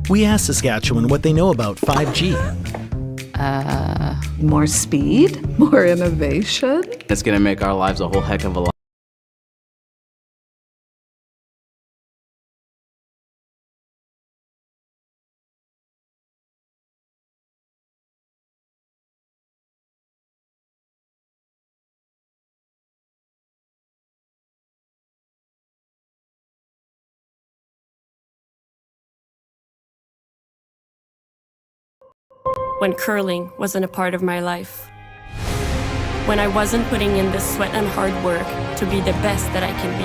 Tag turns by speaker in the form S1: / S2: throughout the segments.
S1: We asked Saskatchewan what they know about 5G.
S2: More speed, more innovation.
S3: It's going to make our lives a whole heck of a lot.
S4: When curling wasn't a part of my life. When I wasn't putting in the sweat and hard work to be the best that I can be.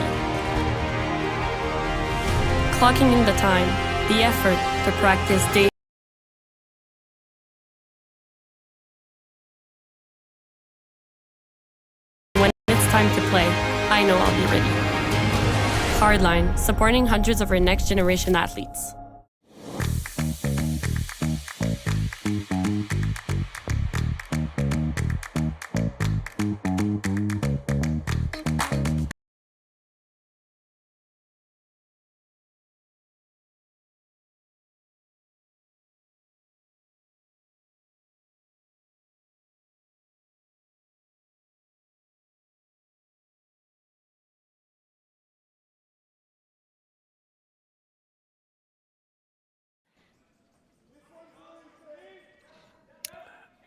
S4: Clocking in the time, the effort to practice daily. When it's time to play, I know I'll be ready. Hardline, supporting hundreds of our next generation athletes.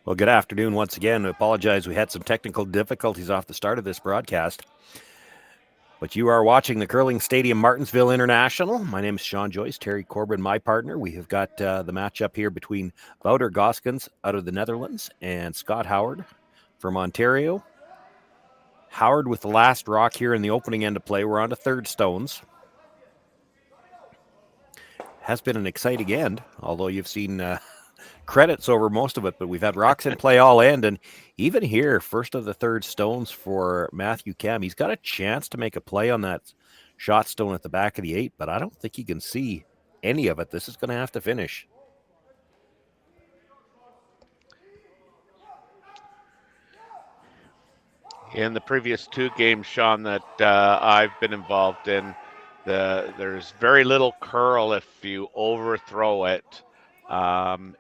S5: Well, good afternoon once again. I apologize. We had some technical difficulties off the start of this broadcast. But you are watching the Curling Stadium Martensville International. My name is Sean Joyce, Terry Corbin, my partner. We have got the matchup here between Wouter Gosgens out of the Netherlands and Scott Howard from Ontario. Howard with the last rock here in the opening end of play. We're on to third stones. Has been an exciting end, although you've seen credits over most of it, but we've had rocks in play all end, and even here, first of the third stones for Matthew Kem. He's got a chance to make a play on that shot stone at the back of the 8, but I don't think he can see any of it. This is going to have to finish.
S6: In the previous two games, Sean, that I've been involved in, there's very little curl if you overthrow it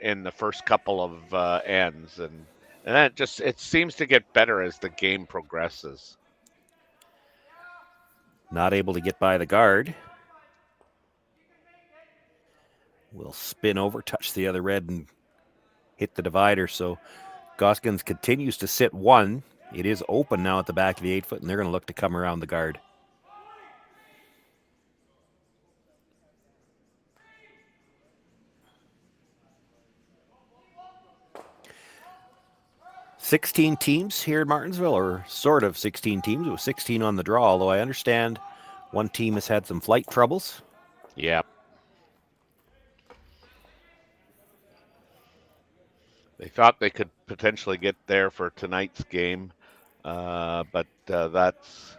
S6: in the first couple of ends, and then it seems to get better as the game progresses.
S5: Not able to get by the guard. Will spin over, touch the other red, and hit the divider. So Gosgens continues to sit one. It is open now at the back of the 8 foot, and they're going to look to come around the guard. "16 teams here in Martensville, or sort of 16 teams. It was 16 on the draw, although I understand one team has had some flight troubles.
S6: Yep. They thought they could potentially get there for tonight's game, but that's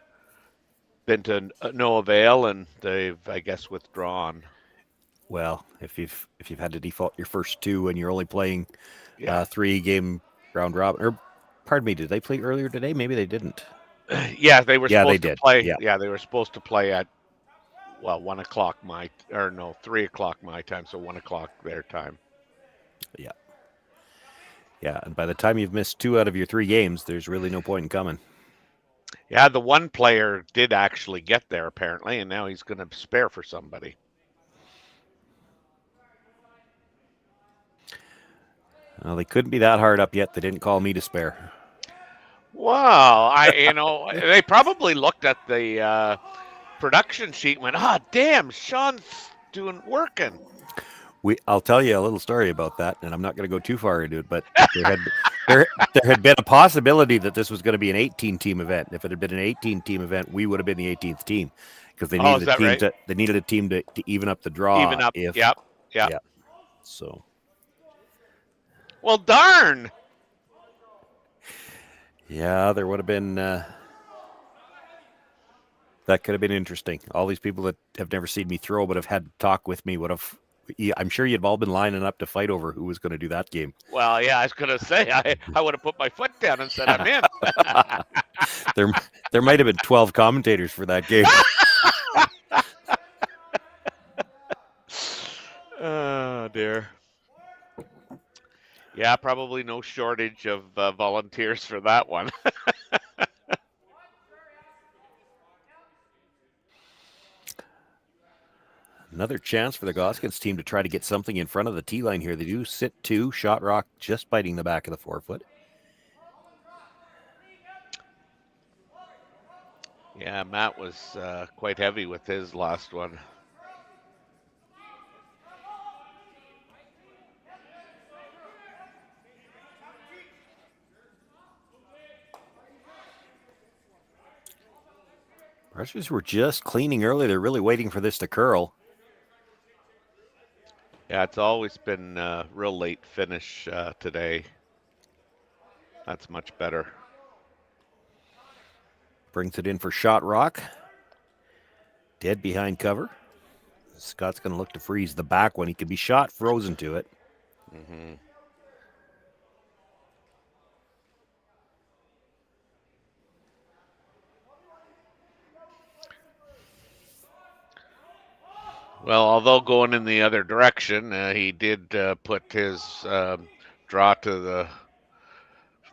S6: been to no avail, and they've, I guess, withdrawn.
S5: Well, if you've had to default your first two and you're only playing 3-game round robin, or pardon me, did they play earlier today? Maybe they didn't.
S6: Yeah, they were supposed to play.
S5: Yeah,
S6: they were supposed to play at 1 o'clock 3 o'clock my time, so 1 o'clock their time.
S5: Yeah, and by the time you've missed 2 out of your 3 games, there's really no point in coming.
S6: Yeah, the one player did actually get there apparently, and now he's going to spare for somebody.
S5: Well, they couldn't be that hard up yet. They didn't call me to spare.
S6: Well, they probably looked at the production sheet and went, damn, Sean's working.
S5: I'll tell you a little story about that, and I'm not going to go too far into it, but there had been a possibility that this was going to be an 18-team event. If it had been an 18-team event, we would have been the 18th team, because they needed a team to even up the draw.
S6: Even up, yep.
S5: So.
S6: Well, darn.
S5: Yeah, there would have been. That could have been interesting. All these people that have never seen me throw but have had to talk with me would have. I'm sure you've all been lining up to fight over who was going to do that game.
S6: Well, yeah, I was going to say I would have put my foot down and said I'm in.
S5: There might have been 12 commentators for that game.
S6: Oh, dear. Yeah, probably no shortage of volunteers for that one.
S5: Another chance for the Gosgens team to try to get something in front of the tee line here. They do sit 2, shot rock just biting the back of the forefoot.
S6: Yeah, Matt was quite heavy with his last one.
S5: Rushers were just cleaning early. They're really waiting for this to curl.
S6: Yeah, it's always been real late finish today. That's much better.
S5: Brings it in for shot rock. Dead behind cover. Scott's going to look to freeze the back one. He could be shot frozen to it.
S6: Mm-hmm. Well, although going in the other direction, he did put his draw to the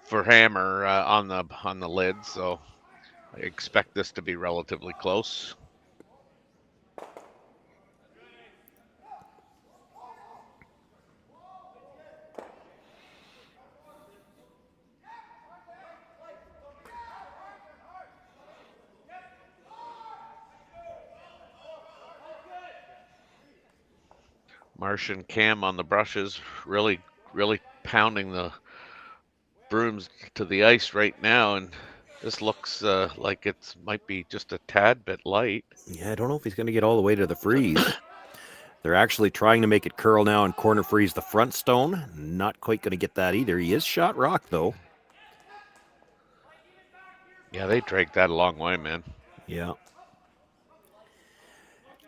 S6: for hammer on the lid, so I expect this to be relatively close. Marsh and Cam on the brushes, really pounding the brooms to the ice right now, and this looks like it might be just a tad bit light.
S5: Yeah, I don't know if he's going to get all the way to the freeze. They're actually trying to make it curl now and corner freeze the front stone. Not quite going to get that either. He is shot rock, though.
S6: Yeah, they dragged that a long way, man.
S5: Yeah.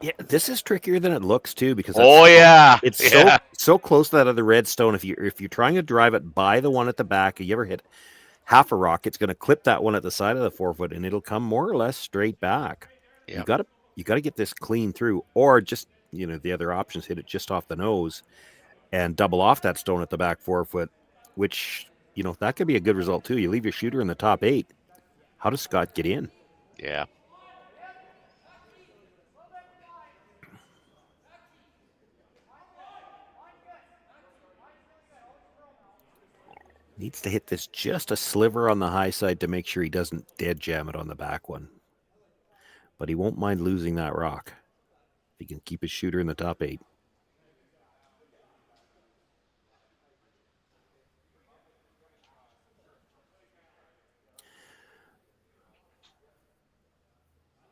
S5: Yeah, this is trickier than it looks too because it's so close to that other red stone. If you're trying to drive it by the one at the back, if you ever hit half a rock, it's going to clip that one at the side of the forefoot, and it'll come more or less straight back. Yeah. You got to get this clean through, or just the other options, hit it just off the nose and double off that stone at the back forefoot, which that could be a good result too. You leave your shooter in the top 8. How does Scott get in?
S6: Yeah.
S5: Needs to hit this just a sliver on the high side to make sure he doesn't dead jam it on the back one. But he won't mind losing that rock if he can keep his shooter in the top 8.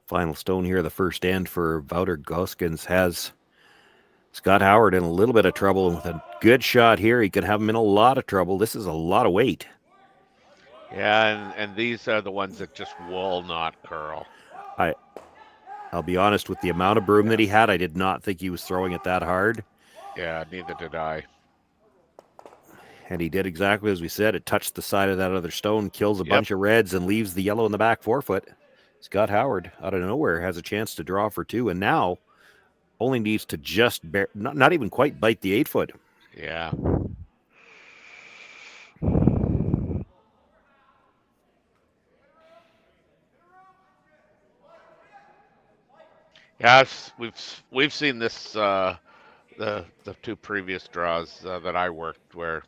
S5: Final stone here, the first end for Wouter Gosgens has Scott Howard in a little bit of trouble. With a good shot here, he could have him in a lot of trouble. This is a lot of weight.
S6: Yeah, and these are the ones that just will not curl.
S5: I'll be honest, with the amount of broom that he had, I did not think he was throwing it that hard.
S6: Yeah, neither did I.
S5: And he did exactly as we said. It touched the side of that other stone, kills a bunch of reds, and leaves the yellow in the back forefoot. Scott Howard, out of nowhere, has a chance to draw for 2, and now only needs to just not even quite bite the 8-foot.
S6: Yeah. Yes, we've seen this the 2 previous draws that I worked where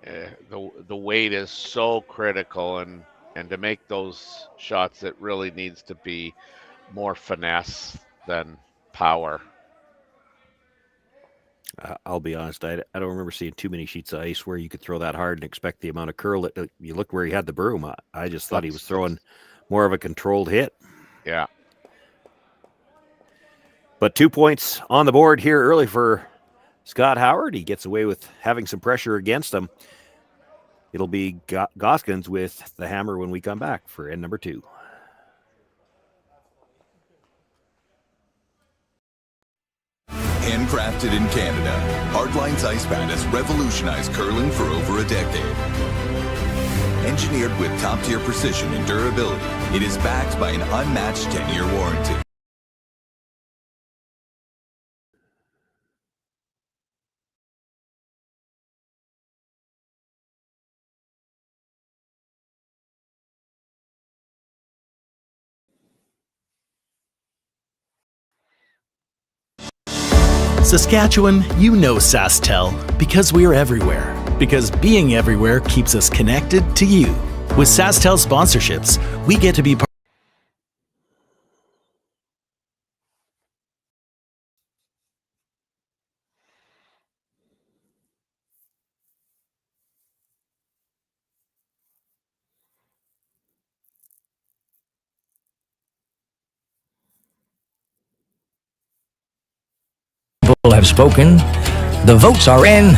S6: the weight is so critical, and to make those shots it really needs to be more finesse than power.
S5: I'll be honest, I don't remember seeing too many sheets of ice where you could throw that hard and expect the amount of curl. You look where he had the broom. I just thought he was throwing more of a controlled hit.
S6: Yeah.
S5: But 2 points on the board here early for Scott Howard. He gets away with having some pressure against him. It'll be Gosgens with the hammer when we come back for end number 2.
S7: Handcrafted in Canada, Hardline's Ice Pad has revolutionized curling for over a decade. Engineered with top-tier precision and durability, it is backed by an unmatched 10-year warranty.
S1: Saskatchewan, you know SaskTel because we're everywhere. Because being everywhere keeps us connected to you. With SaskTel sponsorships, we get to be part.
S8: People have spoken, the votes are in,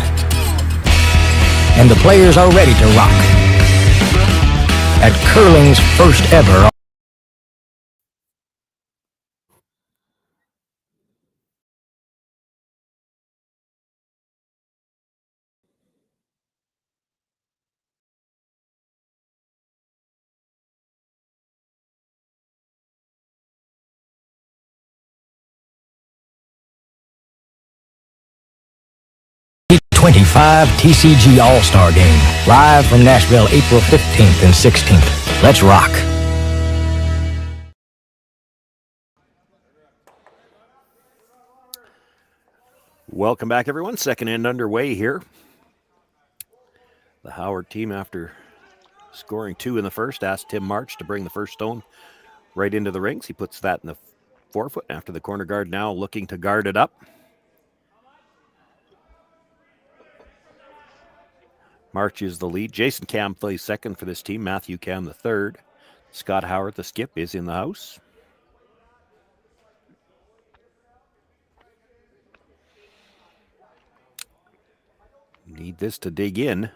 S8: and the players are ready to rock. At curling's first ever T25 TCG All-Star Game, live from Nashville, April 15th and 16th. Let's rock.
S5: Welcome back, everyone. Second end underway here. The Howard team, after scoring 2 in the first, asked Tim March to bring the first stone right into the rings. He puts that in the forefoot after the corner guard now looking to guard it up. March is the lead. Jason Cam plays second for this team. Matthew Cam the third. Scott Howard, the skip, is in the house. Need this to dig in.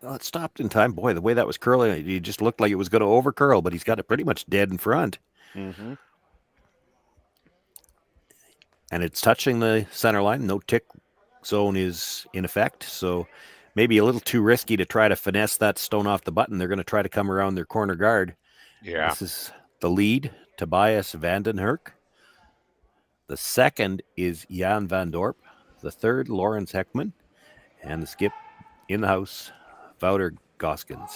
S5: Oh, it stopped in time. Boy, the way that was curling, it just looked like it was going to over curl, but he's got it pretty much dead in front.
S6: Mm-hmm.
S5: And it's touching the center line. No tick zone is in effect, so maybe a little too risky to try to finesse that stone off the button. They're going to try to come around their corner guard.
S6: Yeah.
S5: This is the lead, Tobias Vandenherk. The second is Jan Van Dorp. The third, Lawrence Heckman. And the skip in the house, Wouter Gosgens.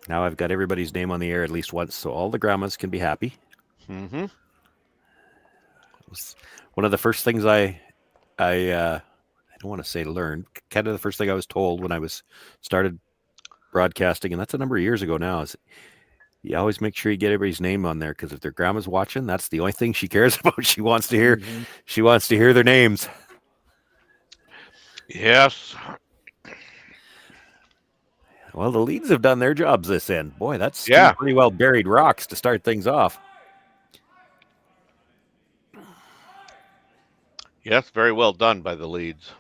S5: Now I've got everybody's name on the air at least once, so all the grandmas can be happy.
S6: Mm-hmm.
S5: It was one of the first things I don't want to say learned, kind of the first thing I was told when I started broadcasting, and that's a number of years ago now, is you always make sure you get everybody's name on there, because if their grandma's watching, that's the only thing she cares about. She wants to hear, she wants to hear their names.
S6: Yes.
S5: Well, the leads have done their jobs this end. Boy, that's
S6: Yeah.
S5: pretty well buried rocks to start things off.
S6: Yes, very well done by the leads.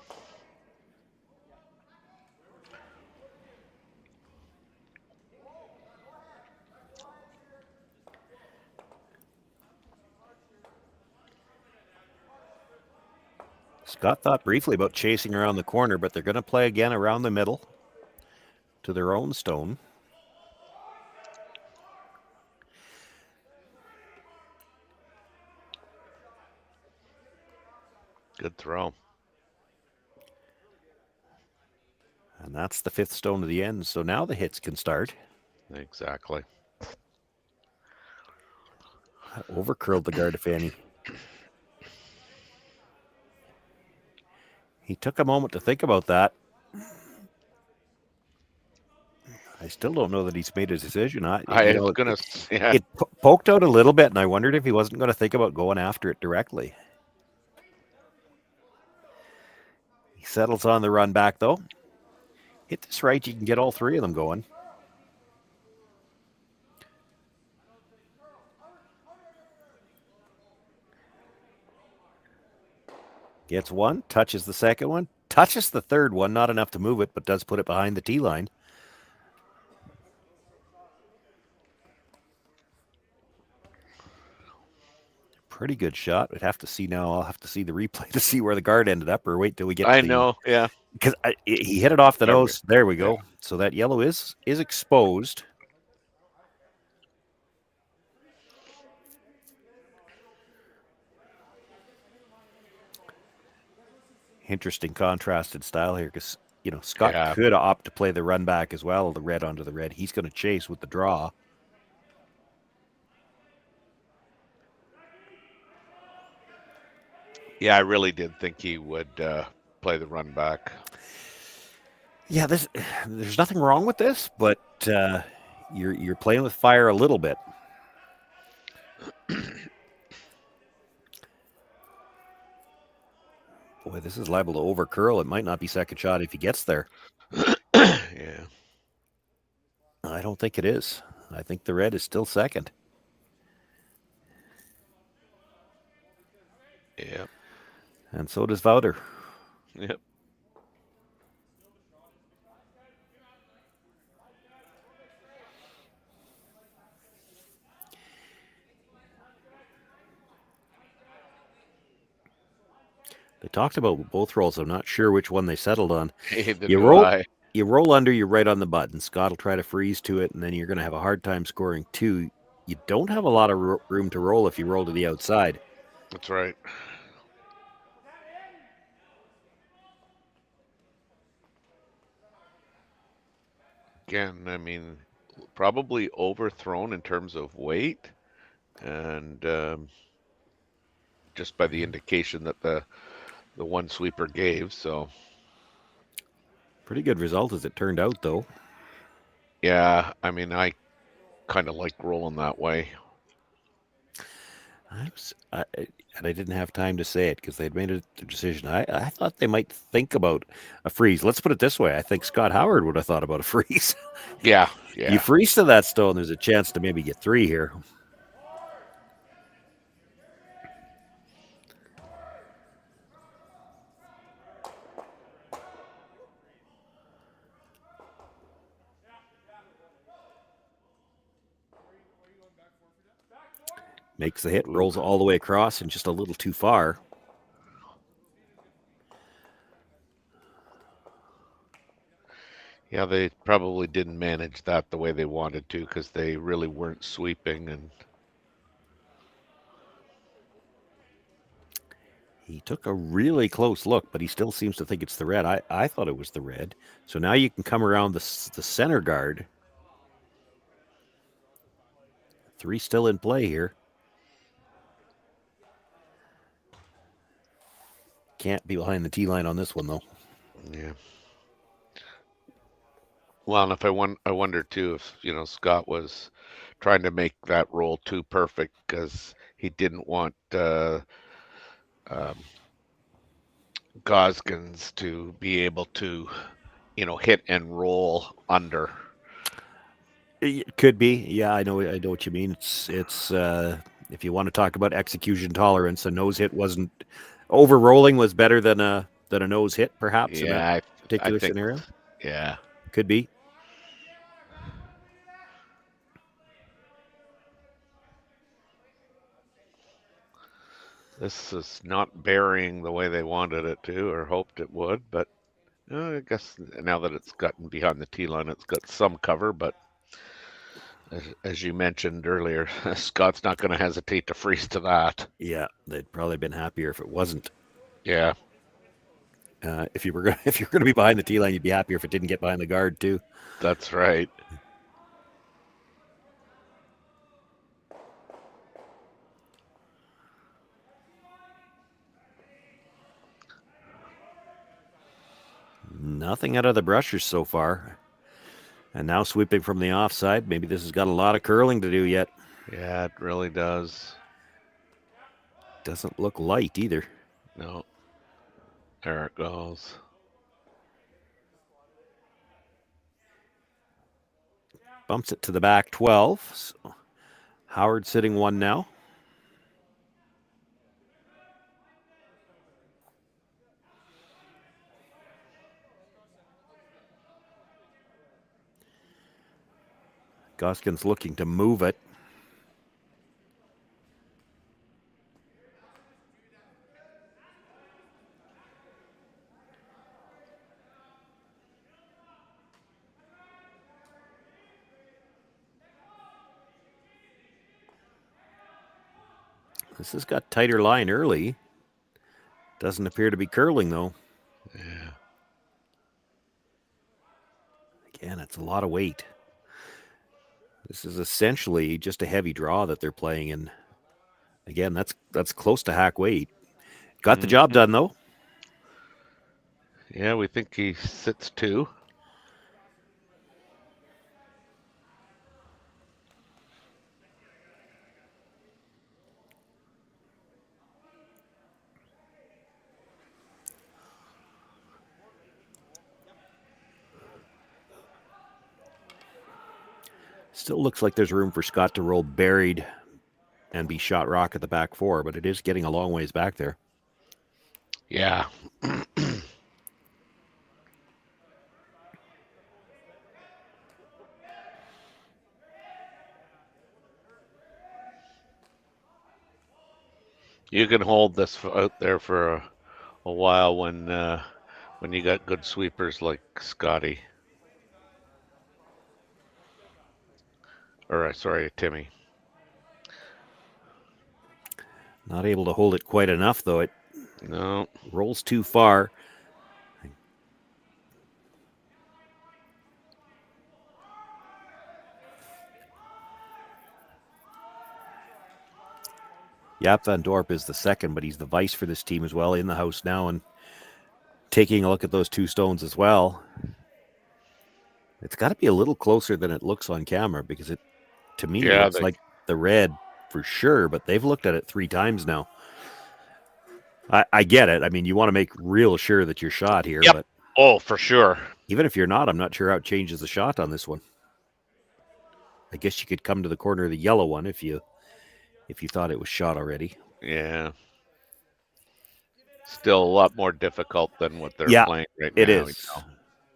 S5: Scott thought briefly about chasing around the corner, but they're going to play again around the middle to their own stone.
S6: Good throw.
S5: And that's the fifth stone to the end. So now the hits can start.
S6: Exactly.
S5: Overcurled the guard of Fanny. He took a moment to think about that. I still don't know that he's made his decision. It poked out a little bit, and I wondered if he wasn't going to think about going after it directly. He settles on the run back, though. Hit this right, you can get all three of them going. Gets one, touches the second one, touches the third one, not enough to move it, but does put it behind the tee line. Pretty good shot. We'd have to see now. I'll have to see the replay to see where the guard ended up, or wait till we get
S6: I know, yeah.
S5: Because he hit it off the nose. There we go. So that yellow is exposed. Interesting contrasted style here, because Scott
S6: Yeah.
S5: could opt to play the run back as well, the red onto the red. He's going to chase with the draw.
S6: Yeah, I really did think he would play the run back.
S5: Yeah, there's nothing wrong with this, but you're playing with fire a little bit. Boy, this is liable to over curl. It might not be second shot if he gets there.
S6: Yeah.
S5: I don't think it is. I think the red is still second.
S6: Yep.
S5: And so does Wouter.
S6: Yep.
S5: They talked about both rolls. I'm not sure which one they settled on.
S6: Neither
S5: You
S6: do
S5: roll,
S6: I.
S5: you roll under, you're right on the button. Scott will try to freeze to it, and then you're going to have a hard time scoring two. You don't have a lot of room to roll if you roll to the outside.
S6: That's right. Again, I mean, probably overthrown in terms of weight, and just by the indication that the one sweeper gave. So
S5: Pretty good result as it turned out, though.
S6: yeah, I mean, I kind of like rolling that way.
S5: And I didn't have time to say it because they'd made a decision. I thought they might think about a freeze. Let's put it this way. I think Scott Howard would have thought about a freeze.
S6: Yeah.
S5: You freeze to that stone, there's a chance to maybe get three here. Makes the hit, rolls all the way across and just a little too far.
S6: Yeah, they probably didn't manage that the way they wanted to because they really weren't sweeping. And
S5: he took a really close look, but he still seems to think it's the red. I thought it was the red. So now you can come around the center guard. Three still in play here. Can't be behind the tee line on this one, though.
S6: yeah. Well, and if I wonder too if Scott was trying to make that roll too perfect because he didn't want Gosgens to be able to hit and roll under.
S5: It could be. Yeah, I know what you mean. It's if you want to talk about execution tolerance, a nose hit wasn't over rolling was better than a nose hit, perhaps in that particular scenario.
S6: Yeah.
S5: Could be.
S6: This is not burying the way they wanted it to or hoped it would, but I guess now that it's gotten behind the tee line, it's got some cover, but as you mentioned earlier, Scott's not going to hesitate to freeze to that.
S5: Yeah, they'd probably been happier if it wasn't.
S6: Yeah.
S5: If you're going to be behind the tee line, you'd be happier if it didn't get behind the guard too.
S6: That's right.
S5: Nothing out of the brushers so far. And now sweeping from the offside. Maybe this has got a lot of curling to do yet.
S6: Yeah, it really does.
S5: Doesn't look light either.
S6: No. There it goes.
S5: Bumps it to the back 12. So Howard sitting one now. Gosgens looking to move it. This has got tighter line early. Doesn't appear to be curling, though.
S6: Yeah.
S5: It's a lot of weight. This is essentially just a heavy draw that they're playing, and again, that's close to hack weight. Got the job done though.
S6: Yeah, we think he sits 2.
S5: Still looks like there's room for Scott to roll buried and be shot rock at the back 4, but it is getting a long ways back there.
S6: Yeah. You can hold this out there for a while when you got good sweepers like Scotty. Or sorry, Timmy.
S5: Not able to hold it quite enough, though. It
S6: No.
S5: rolls too far. Jaap van Dorp is the second, but he's the vice for this team as well, in the house now, and taking a look at those 2 stones as well. It's got to be a little closer than it looks on camera, because it, to me, looks like the red for sure, but they've looked at it 3 times now. I get it. I mean, you want to make real sure that you're shot here.
S6: Yep.
S5: But
S6: oh, for sure.
S5: Even if you're not, I'm not sure how it changes the shot on this one. I guess you could come to the corner of the yellow one if you thought it was shot already.
S6: Yeah. Still a lot more difficult than what they're playing right now.
S5: It is. You know.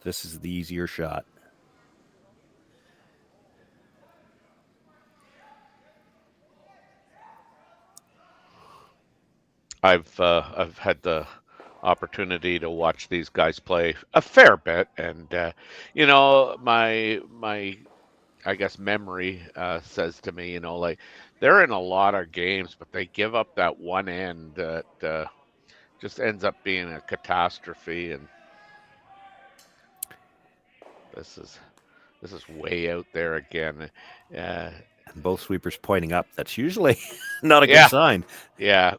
S5: This is the easier shot.
S6: I've had the opportunity to watch these guys play a fair bit, and my I guess memory says to me, like they're in a lot of games, but they give up that one end that just ends up being a catastrophe, and this is way out there again.
S5: And both sweepers pointing up. That's usually not a good sign.
S6: Yeah.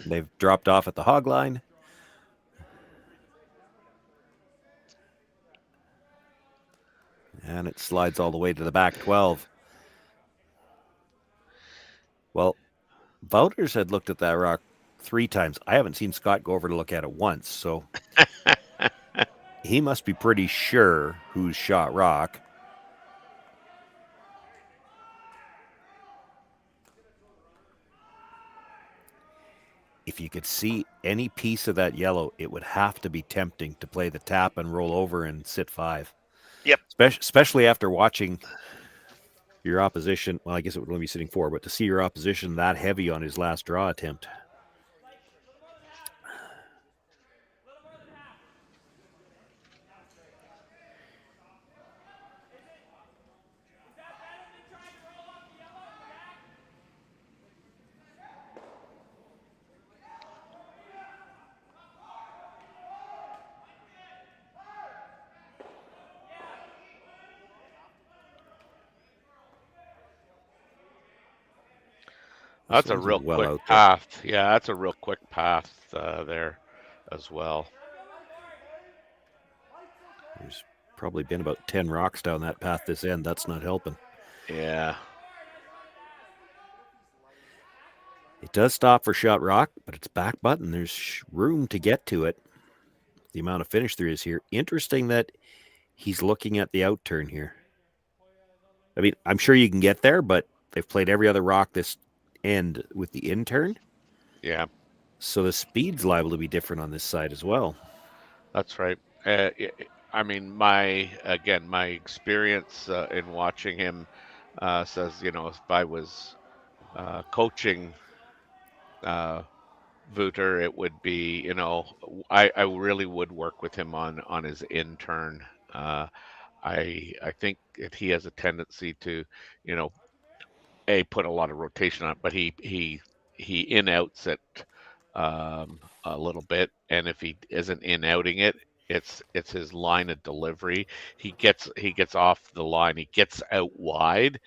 S5: They've dropped off at the hog line. And it slides all the way to the back 12. Well, Wouters had looked at that rock 3 times. I haven't seen Scott go over to look at it once, so he must be pretty sure who's shot rock. If you could see any piece of that yellow, it would have to be tempting to play the tap and roll over and sit 5.
S6: Yep.
S5: Especially after watching your opposition. Well, I guess it would only be sitting 4, but to see your opposition that heavy on his last draw attempt.
S6: That's a real quick path. Yeah, that's a real quick path there as well.
S5: There's probably been about 10 rocks down that path this end. That's not helping.
S6: Yeah.
S5: It does stop for shot rock, but it's back button. There's room to get to it. The amount of finish there is here. Interesting that he's looking at the out turn here. I mean, I'm sure you can get there, but they've played every other rock this end with the in turn.
S6: Yeah.
S5: So the speed's liable to be different on this side as well.
S6: That's right. I mean, my experience in watching him says, if I was coaching Wouter, it would be, I really would work with him on his in turn. I think that he has a tendency to, put a lot of rotation on it, but he in outs it a little bit, and if he isn't in outing it, It's his line of delivery. He gets off the line. He gets out wide,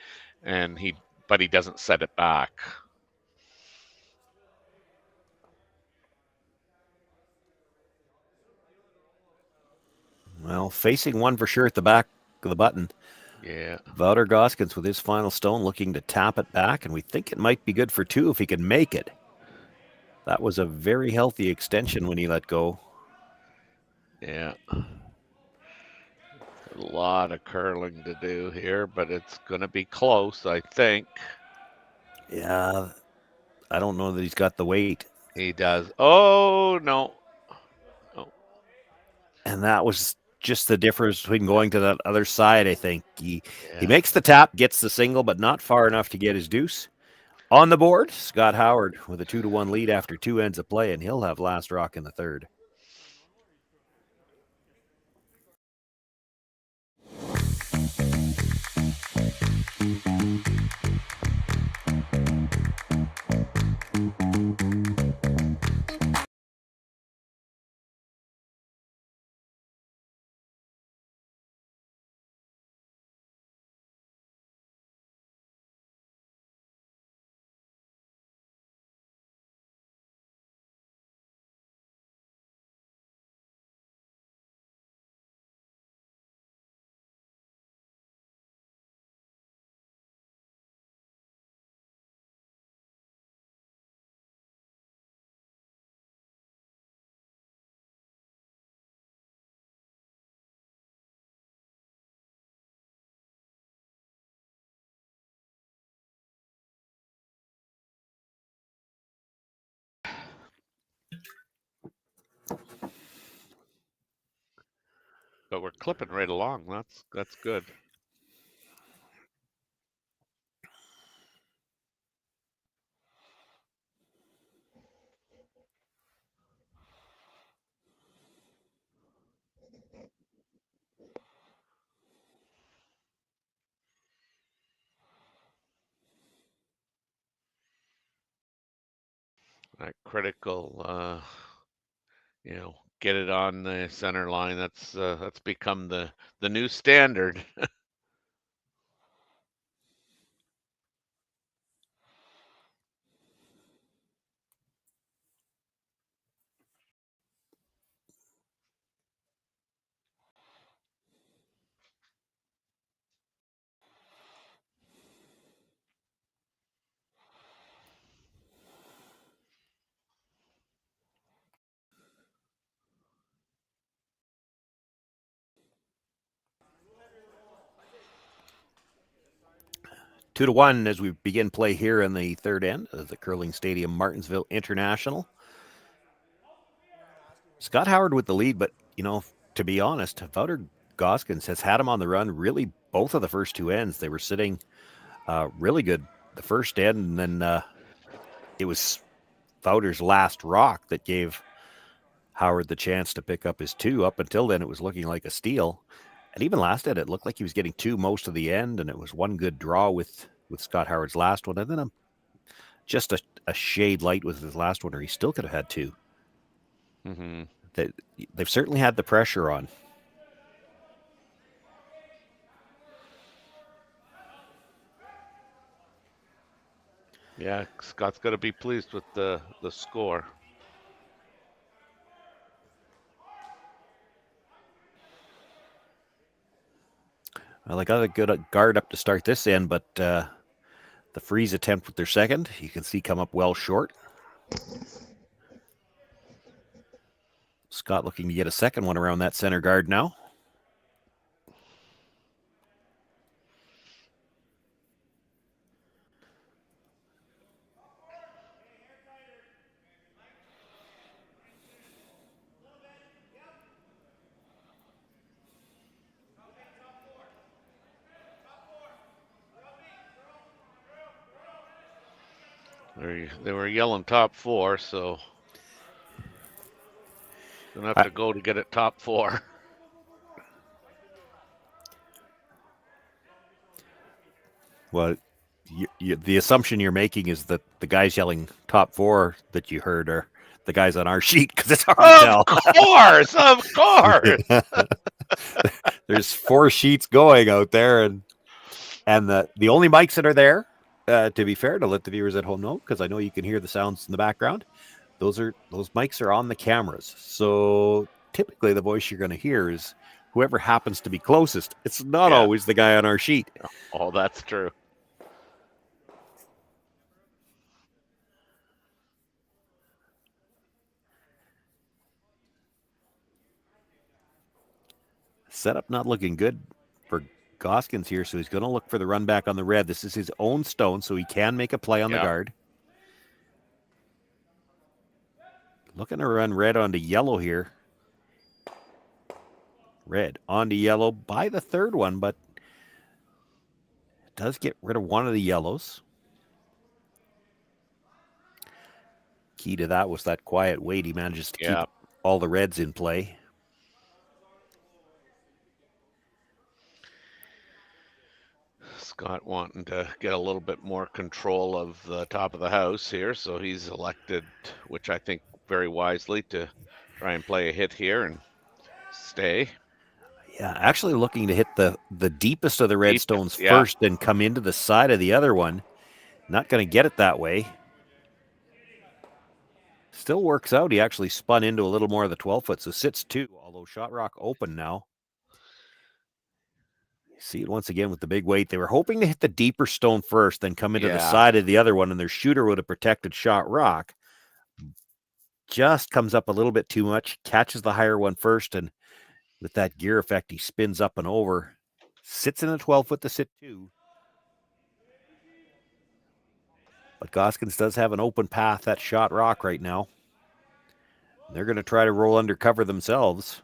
S6: but he doesn't set it back.
S5: Well, facing one for sure at the back of the button.
S6: Yeah.
S5: Wouter Gosgens with his final stone looking to tap it back, and we think it might be good for 2 if he can make it. That was a very healthy extension when he let go.
S6: Yeah. A lot of curling to do here, but it's going to be close, I think.
S5: Yeah, I don't know that he's got the weight.
S6: He does. Oh, no.
S5: And that was just the difference between going to that other side, I think. He
S6: Yeah.
S5: makes the tap, gets the single, but not far enough to get his deuce. On the board, Scott Howard with a 2-1 lead after 2 ends of play, and he'll have last rock in the third.
S6: But we're clipping right along. That's good. That critical, get it on the center line. That's become the new standard.
S5: Two to one as we begin play here in the third end of the Curling Stadium Martensville International. Scott Howard with the lead, but, to be honest, Wouter Gosgens has had him on the run really both of the first 2 ends. They were sitting really good the first end, and then it was Wouter's last rock that gave Howard the chance to pick up his 2. Up until then, it was looking like a steal. And even last end, it looked like he was getting 2 most of the end, and it was one good draw with Scott Howard's last one, and then just a shade light with his last one, or he still could have had 2.
S6: Mm-hmm.
S5: They've certainly had the pressure on.
S6: Yeah, Scott's got to be pleased with the score.
S5: Well, they got a good guard up to start this end, but the freeze attempt with their second, you can see come up well short. Scott looking to get a second one around that center guard now.
S6: They were yelling top 4, so gonna have to go to get it top 4.
S5: Well, the assumption you're making is that the guys yelling top 4 that you heard are the guys on our sheet because it's hard to tell.
S6: Of course.
S5: There's 4 sheets going out there, and the only mics that are there, to be fair, to let the viewers at home know, because I know you can hear the sounds in the background. Those mics are on the cameras. So typically the voice you're going to hear is whoever happens to be closest. It's not always the guy on our sheet.
S6: Oh, that's true.
S5: Setup not looking good for Gosgens here, so he's going to look for the run back on the red. This is his own stone, so he can make a play on the guard. Looking to run red onto yellow here. Red onto yellow by the third one, but does get rid of one of the yellows. Key to that was that quiet wait. He manages to keep all the reds in play.
S6: Scott wanting to get a little bit more control of the top of the house here, so he's elected, which I think very wisely, to try and play a hit here and stay.
S5: Yeah, actually looking to hit the deepest of the red stones first and come into the side of the other one. Not going to get it that way. Still works out. He actually spun into a little more of the 12-foot, so sits 2, although shot rock open now. See it once again with the big weight. They were hoping to hit the deeper stone first, then come into the side of the other one, and their shooter would have protected shot rock. Just comes up a little bit too much, catches the higher one first, and with that gear effect, he spins up and over. Sits in a 12-foot to sit 2. But Gosgens does have an open path at shot rock right now. They're going to try to roll undercover themselves.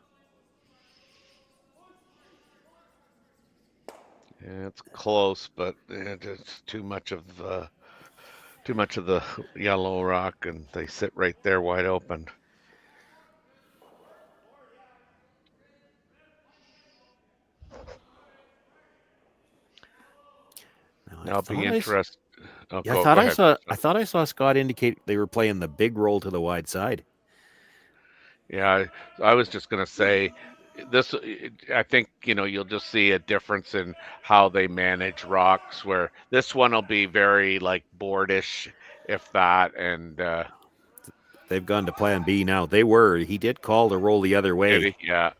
S6: Yeah, it's close, but it's too much of the yellow rock, and they sit right there wide open. Now, I'll be interested.
S5: I thought I saw Scott indicate they were playing the big roll to the wide side.
S6: Yeah, I was just going to say this. I think, you'll just see a difference in how they manage rocks, where this one will be very like boardish, if that, and
S5: they've gone to plan B now. He did call to roll the other way.
S6: Maybe, yeah.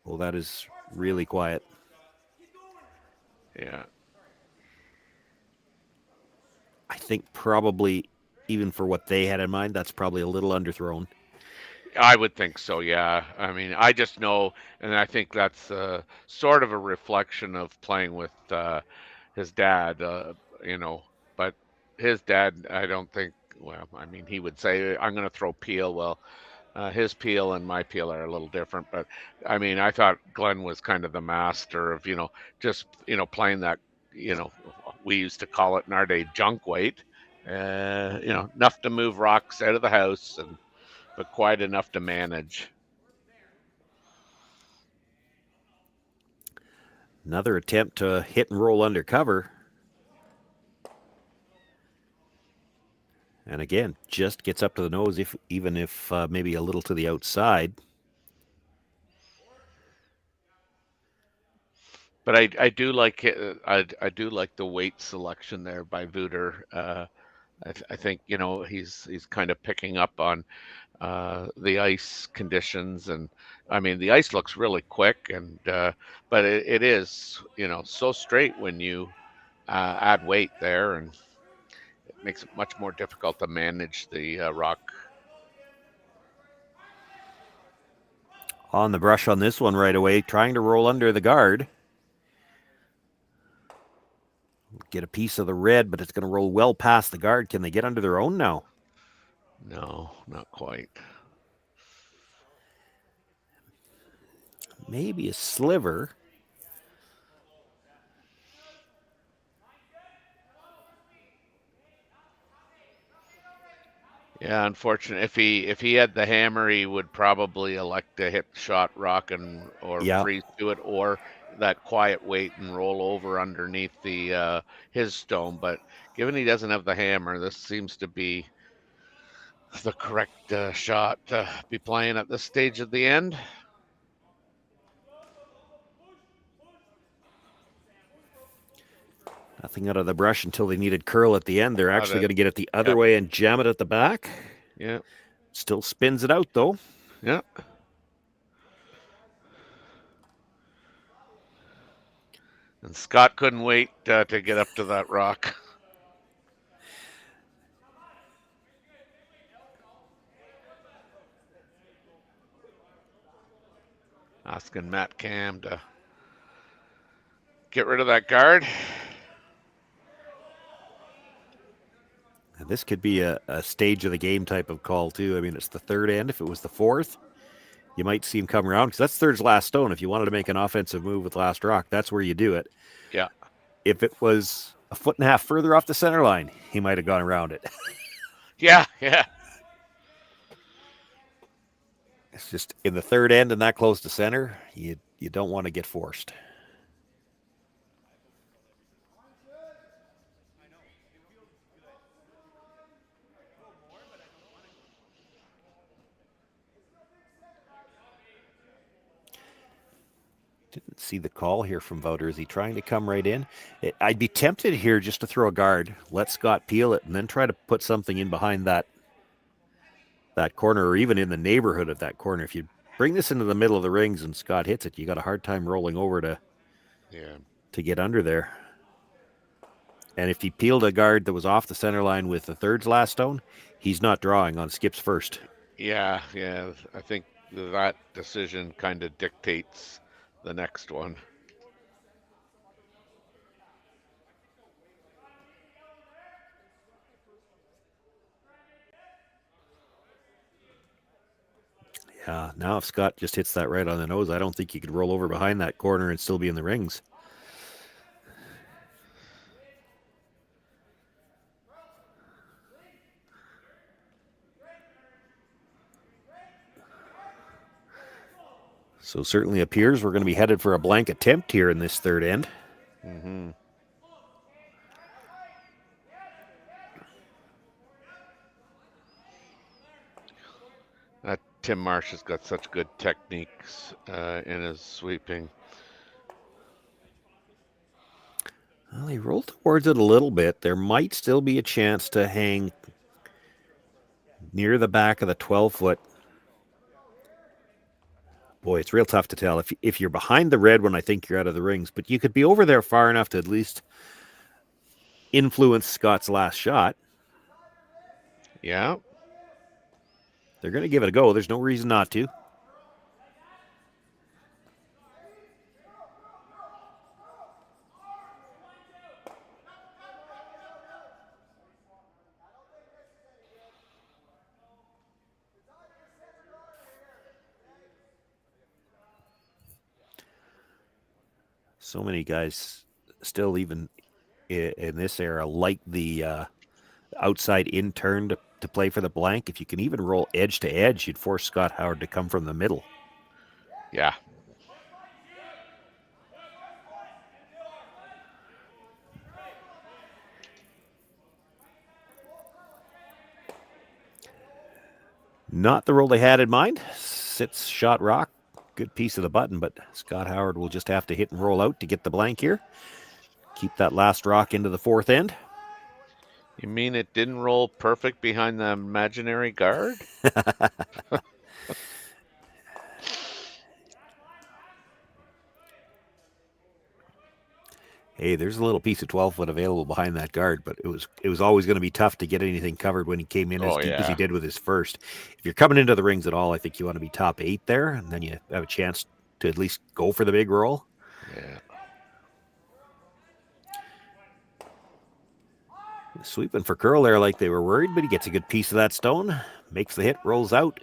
S5: Well, that is really quiet.
S6: Yeah.
S5: I think probably, even for what they had in mind, that's probably a little underthrown.
S6: I would think so, yeah. I mean, I just know, and I think that's sort of a reflection of playing with his dad, but his dad, I don't think, well, I mean, he would say, I'm going to throw peel. Well, his peel and my peel are a little different, but I mean, I thought Glenn was kind of the master of, just, playing that, we used to call it in our day junk weight, enough to move rocks out of the house, but quite enough to manage.
S5: Another attempt to hit and roll undercover. And again, just gets up to the nose, even if maybe a little to the outside.
S6: But I do like it. I do like the weight selection there by Wouter. I think he's kind of picking up on the ice conditions, and I mean the ice looks really quick, and but it is so straight when you add weight there, and it makes it much more difficult to manage the rock.
S5: On the brush on this one right away, trying to roll under the guard. Get a piece of the red, but it's going to roll well past the guard. Can they get under their own now?
S6: No, not quite.
S5: Maybe a sliver.
S6: Yeah, unfortunate. If he had the hammer, he would probably elect to hit shot rock or freeze to it, or that quiet weight and roll over underneath the his stone. But given he doesn't have the hammer, this seems to be the correct shot to be playing at this stage of the end.
S5: Nothing out of the brush until they needed curl at the end. They're actually going to get it the other
S6: Yep.
S5: way and jam it at the back.
S6: Yeah.
S5: Still spins it out, though.
S6: Yeah. And Scott couldn't wait to get up to that rock. Asking Matt Cam to get rid of that guard.
S5: And this could be a stage of the game type of call, too. I mean, it's the third end. If it was the fourth, you might see him come around because that's third's last stone. If you wanted to make an offensive move with last rock, that's where you do it.
S6: Yeah.
S5: If it was a foot and a half further off the center line, he might have gone around it.
S6: Yeah.
S5: It's just in the third end and that close to center, you don't want to get forced. Didn't see the call here from Wouter. Is he trying to come right in? I'd be tempted here just to throw a guard, let Scott peel it, and then try to put something in behind that corner or even in the neighborhood of that corner. If you bring this into the middle of the rings and Scott hits it, you got a hard time rolling over to get under there. And if he peeled a guard that was off the center line with the third's last stone, he's not drawing on Skip's first.
S6: Yeah. I think that decision kind of dictates the next one.
S5: Yeah, now if Scott just hits that right on the nose, I don't think you could roll over behind that corner and still be in the rings. So certainly appears we're going to be headed for a blank attempt here in this third end.
S6: Mm-hmm. Tim Marsh has got such good techniques in his sweeping.
S5: Well, he rolled towards it a little bit. There might still be a chance to hang near the back of the 12-foot. Boy, it's real tough to tell. If you're behind the red one, I think you're out of the rings. But you could be over there far enough to at least influence Scott's last shot.
S6: Yeah.
S5: They're going to give it a go. There's no reason not to. So many guys still, even in this era, like the outside in turn to play for the blank. If you can even roll edge to edge, you'd force Scott Howard to come from the middle.
S6: Yeah.
S5: Not the roll they had in mind. Sits shot rock. Good piece of the button, but Scott Howard will just have to hit and roll out to get the blank here. Keep that last rock into the fourth end.
S6: You mean it didn't roll perfect behind the imaginary guard?
S5: Hey, there's a little piece of 12-foot available behind that guard, but it was always going to be tough to get anything covered when he came in as deep as he did with his first. If you're coming into the rings at all, I think you want to be top 8 there, and then you have a chance to at least go for the big roll.
S6: Yeah.
S5: Sweeping for curl there like they were worried, but he gets a good piece of that stone, makes the hit, rolls out.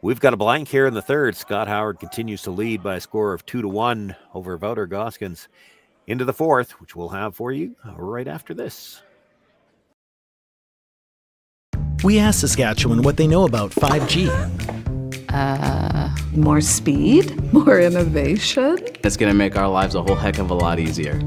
S5: We've got a blank here in the third. Scott Howard continues to lead by a score of 2-1 over Wouter Gosgens. Into the fourth, which we'll have for you right after this.
S1: We asked Saskatchewan what they know about 5G.
S2: More speed, more innovation.
S3: It's going to make our lives a whole heck of a lot easier.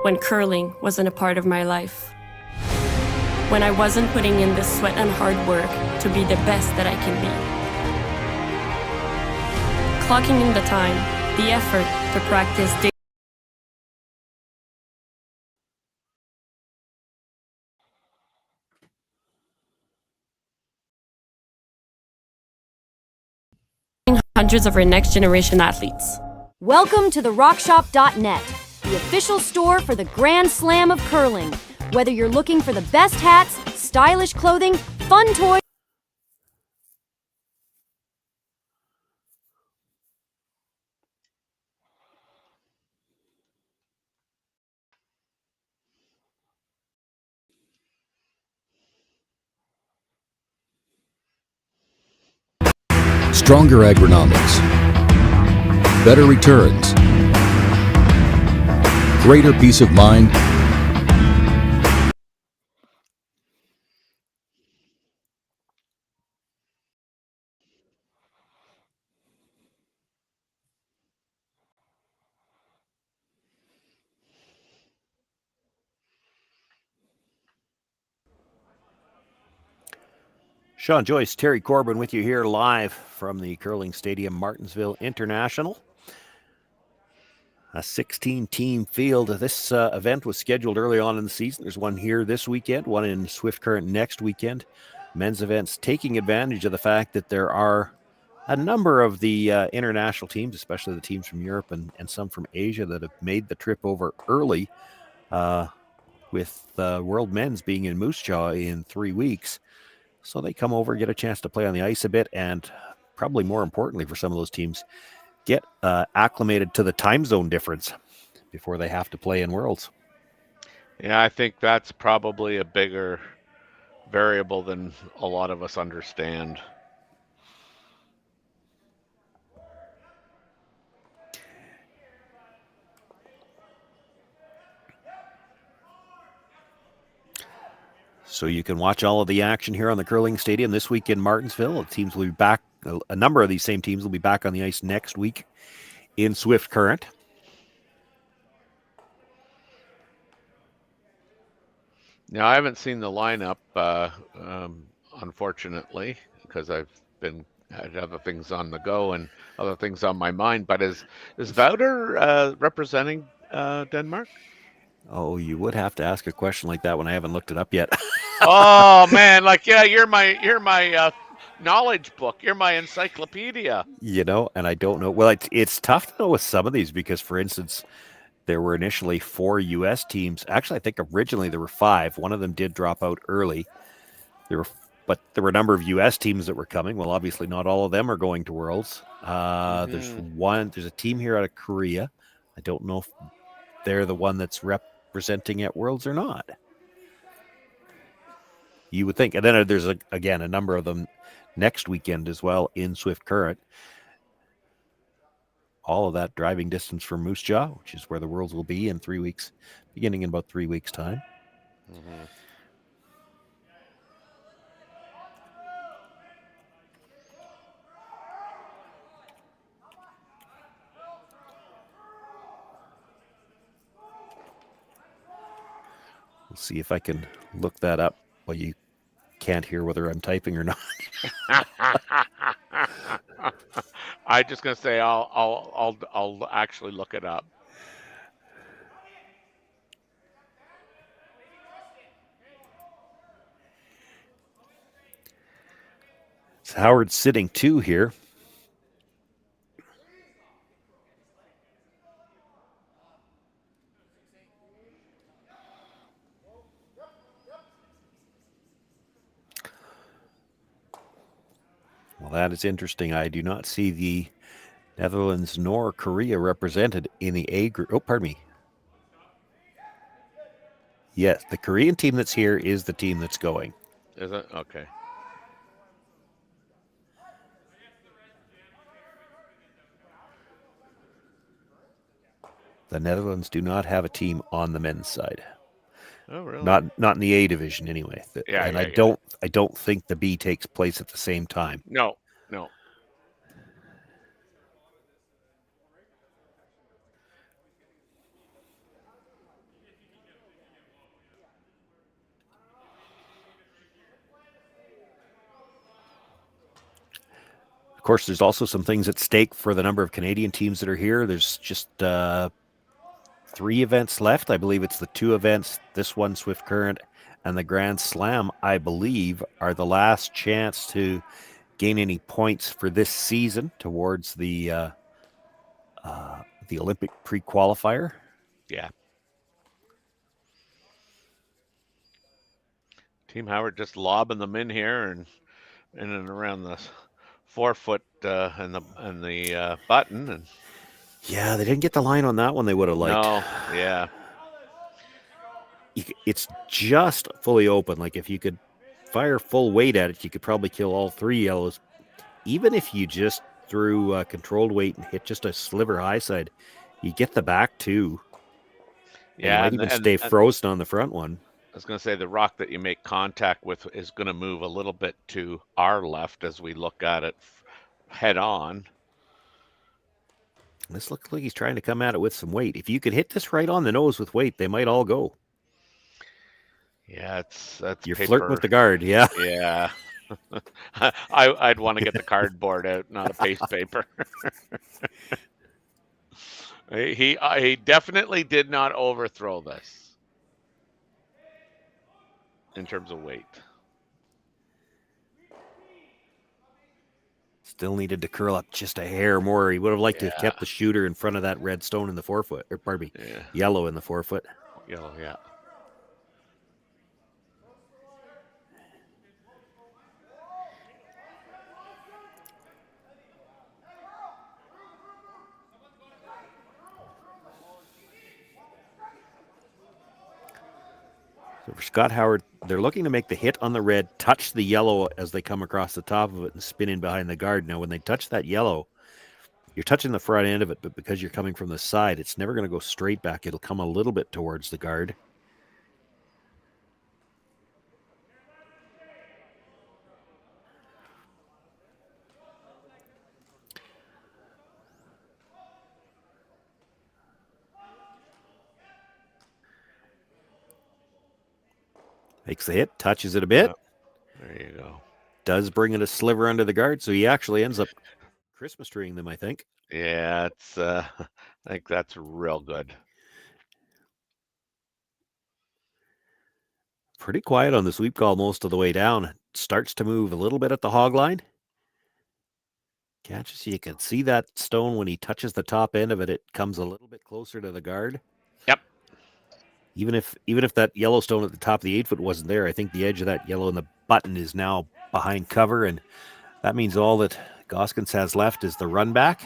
S4: when curling wasn't a part of my life. When I wasn't putting in the sweat and hard work to be the best that I can be. Clocking in the time, the effort to practice daily. Hundreds of our next generation athletes.
S9: Welcome to the rockshop.net, the official store for the Grand Slam of curling. Whether you're looking for the best hats, stylish clothing, fun toys,
S10: Stronger agronomics, better returns, greater peace of mind,
S5: Sean Joyce, Terry Corbin with you here live from the Curling Stadium, Martensville International. A 16-team field. This event was scheduled early on in the season. There's one here this weekend, one in Swift Current next weekend. Men's events taking advantage of the fact that there are a number of the international teams, especially the teams from Europe and some from Asia, that have made the trip over early, with World Men's being in Moose Jaw in 3 weeks. So they come over, get a chance to play on the ice a bit, and probably more importantly for some of those teams, get acclimated to the time zone difference before they have to play in Worlds.
S6: Yeah, I think that's probably a bigger variable than a lot of us understand.
S5: So you can watch all of the action here on the Curling Stadium this week in Martensville. The teams will be back. A number of these same teams will be back on the ice next week in Swift Current.
S6: Now, I haven't seen the lineup, unfortunately, because I had other things on the go and other things on my mind. But is Wouter representing Denmark?
S5: Oh, you would have to ask a question like that when I haven't looked it up yet.
S6: Oh man, like yeah, you're my knowledge book. You're my encyclopedia.
S5: You know, and I don't know. Well, it's tough to know with some of these because, for instance, there were initially 4 U.S. teams. Actually, I think originally there were 5. One of them did drop out early. But there were a number of U.S. teams that were coming. Well, obviously, not all of them are going to Worlds. There's a team here out of Korea. I don't know if they're the one that's representing at Worlds or not. You would think. And then there's, again, a number of them next weekend as well in Swift Current. All of that driving distance from Moose Jaw, which is where the Worlds will be in 3 weeks, beginning in about 3 weeks' time.
S6: Mm-hmm.
S5: We'll see if I can look that up. Well, you can't hear whether I'm typing or not.
S6: I'm just gonna say I'll actually look it up.
S5: It's Howard sitting 2 here. Well, that is interesting. I do not see the Netherlands nor Korea represented in the A group. Oh, pardon me. Yes, the Korean team that's here is the team that's going.
S6: Is it? Okay.
S5: The Netherlands do not have a team on the men's side.
S6: Oh, really?
S5: Not in the A division anyway. I don't think the B takes place at the same time.
S6: No.
S5: course, there's also some things at stake for the number of Canadian teams that are here. There's just 3 events left. I believe it's the 2 events, this one, Swift Current, and the Grand Slam, I believe, are the last chance to gain any points for this season towards the Olympic pre-qualifier.
S6: Yeah. Team Howard just lobbing them in here and in and around the forefoot and the button. And
S5: yeah, they didn't get the line on that one they would have liked.
S6: No, yeah.
S5: It's just fully open. Like if you could fire full weight at it, you could probably kill all 3 yellows. Even if you just threw controlled weight and hit just a sliver high side, you get the back too.
S6: Yeah,
S5: and might even stay frozen on the front one.
S6: I was going to say the rock that you make contact with is going to move a little bit to our left as we look at it head on.
S5: This looks like he's trying to come at it with some weight. If you could hit this right on the nose with weight, they might all go.
S6: Yeah, that's
S5: you're
S6: paper.
S5: flirting with the guard. Yeah.
S6: Yeah. I'd want to get the cardboard out, not a paste paper. He definitely did not overthrow this in terms of weight.
S5: Still needed to curl up just a hair more. He would have liked to have kept the shooter in front of that red stone in the forefoot, or pardon me, yellow in the forefoot.
S6: Yellow, yeah.
S5: So for Scott Howard, they're looking to make the hit on the red, touch the yellow as they come across the top of it and spin in behind the guard. Now, when they touch that yellow, you're touching the front end of it, but because you're coming from the side, it's never going to go straight back. It'll come a little bit towards the guard. Makes the hit, touches it a bit.
S6: There you go.
S5: Does bring it a sliver under the guard, so he actually ends up Christmas treeing them, I think.
S6: Yeah, it's I think that's real good.
S5: Pretty quiet on the sweep call most of the way down. Starts to move a little bit at the hog line. Catches, you can see that stone when he touches the top end of it, it comes a little bit closer to the guard.
S6: Yep.
S5: Even if that yellow stone at the top of the 8-foot wasn't there, I think the edge of that yellow in the button is now behind cover, and that means all that Gosgens has left is the run back.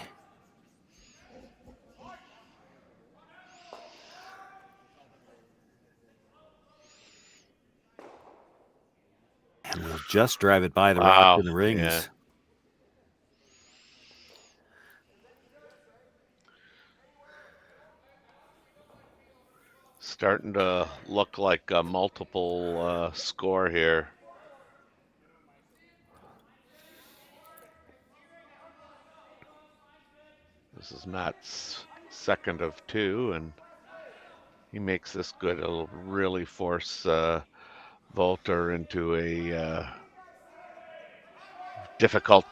S5: And we'll just drive it by the rock in the rings.
S6: Yeah. Starting to look like a multiple score here. This is Matt's second of 2, and he makes this good. It'll really force Wouter into a difficult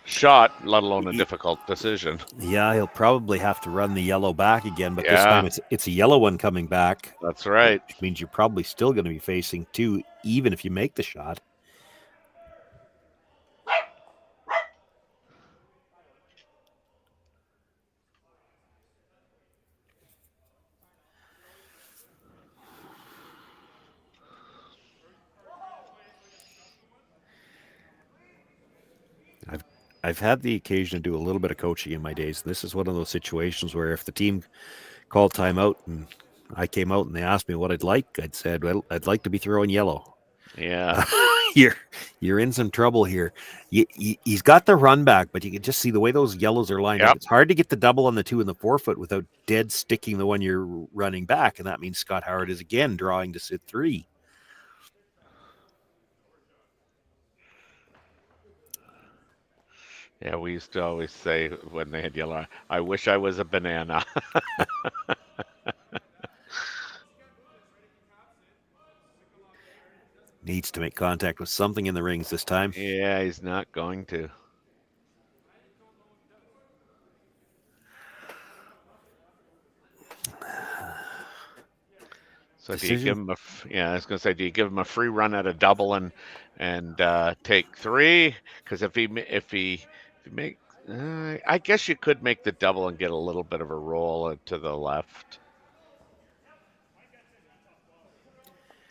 S6: shot, let alone a difficult decision.
S5: Yeah, he'll probably have to run the yellow back again, but this time it's a yellow one coming back.
S6: That's right.
S5: Which means you're probably still going to be facing 2, even if you make the shot. I've had the occasion to do a little bit of coaching in my days. This is one of those situations where if the team called timeout and I came out and they asked me what I'd like, I'd said, well, I'd like to be throwing yellow.
S6: Yeah.
S5: You're in some trouble here. He's got the run back, but you can just see the way those yellows are lined up. It's hard to get the double on the 2 and the 4-foot without dead sticking the one you're running back, and that means Scott Howard is again drawing to sit 3.
S6: Yeah, we used to always say when they had yellow, I wish I was a banana.
S5: Needs to make contact with something in the rings this time.
S6: Yeah, he's not going to. So do you give him I was going to say, do you give him a free run at a double and take 3? Because if he make, I guess you could make the double and get a little bit of a roll to the left.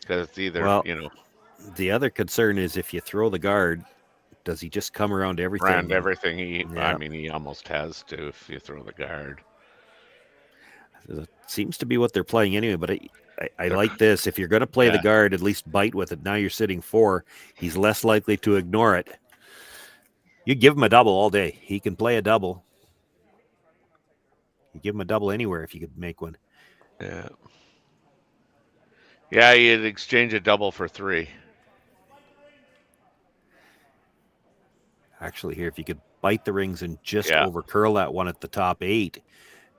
S6: Because it's either,
S5: the other concern is if you throw the guard, does he just come around everything?
S6: Around everything. I mean, he almost has to if you throw the guard.
S5: It seems to be what they're playing anyway, but I like this. If you're going to play the guard, at least bite with it. Now you're sitting 4. He's less likely to ignore it. You give him a double all day. He can play a double. You give him a double anywhere if you could make one.
S6: Yeah. Yeah, you'd exchange a double for 3.
S5: Actually, here, if you could bite the rings and just over curl that one at the top 8,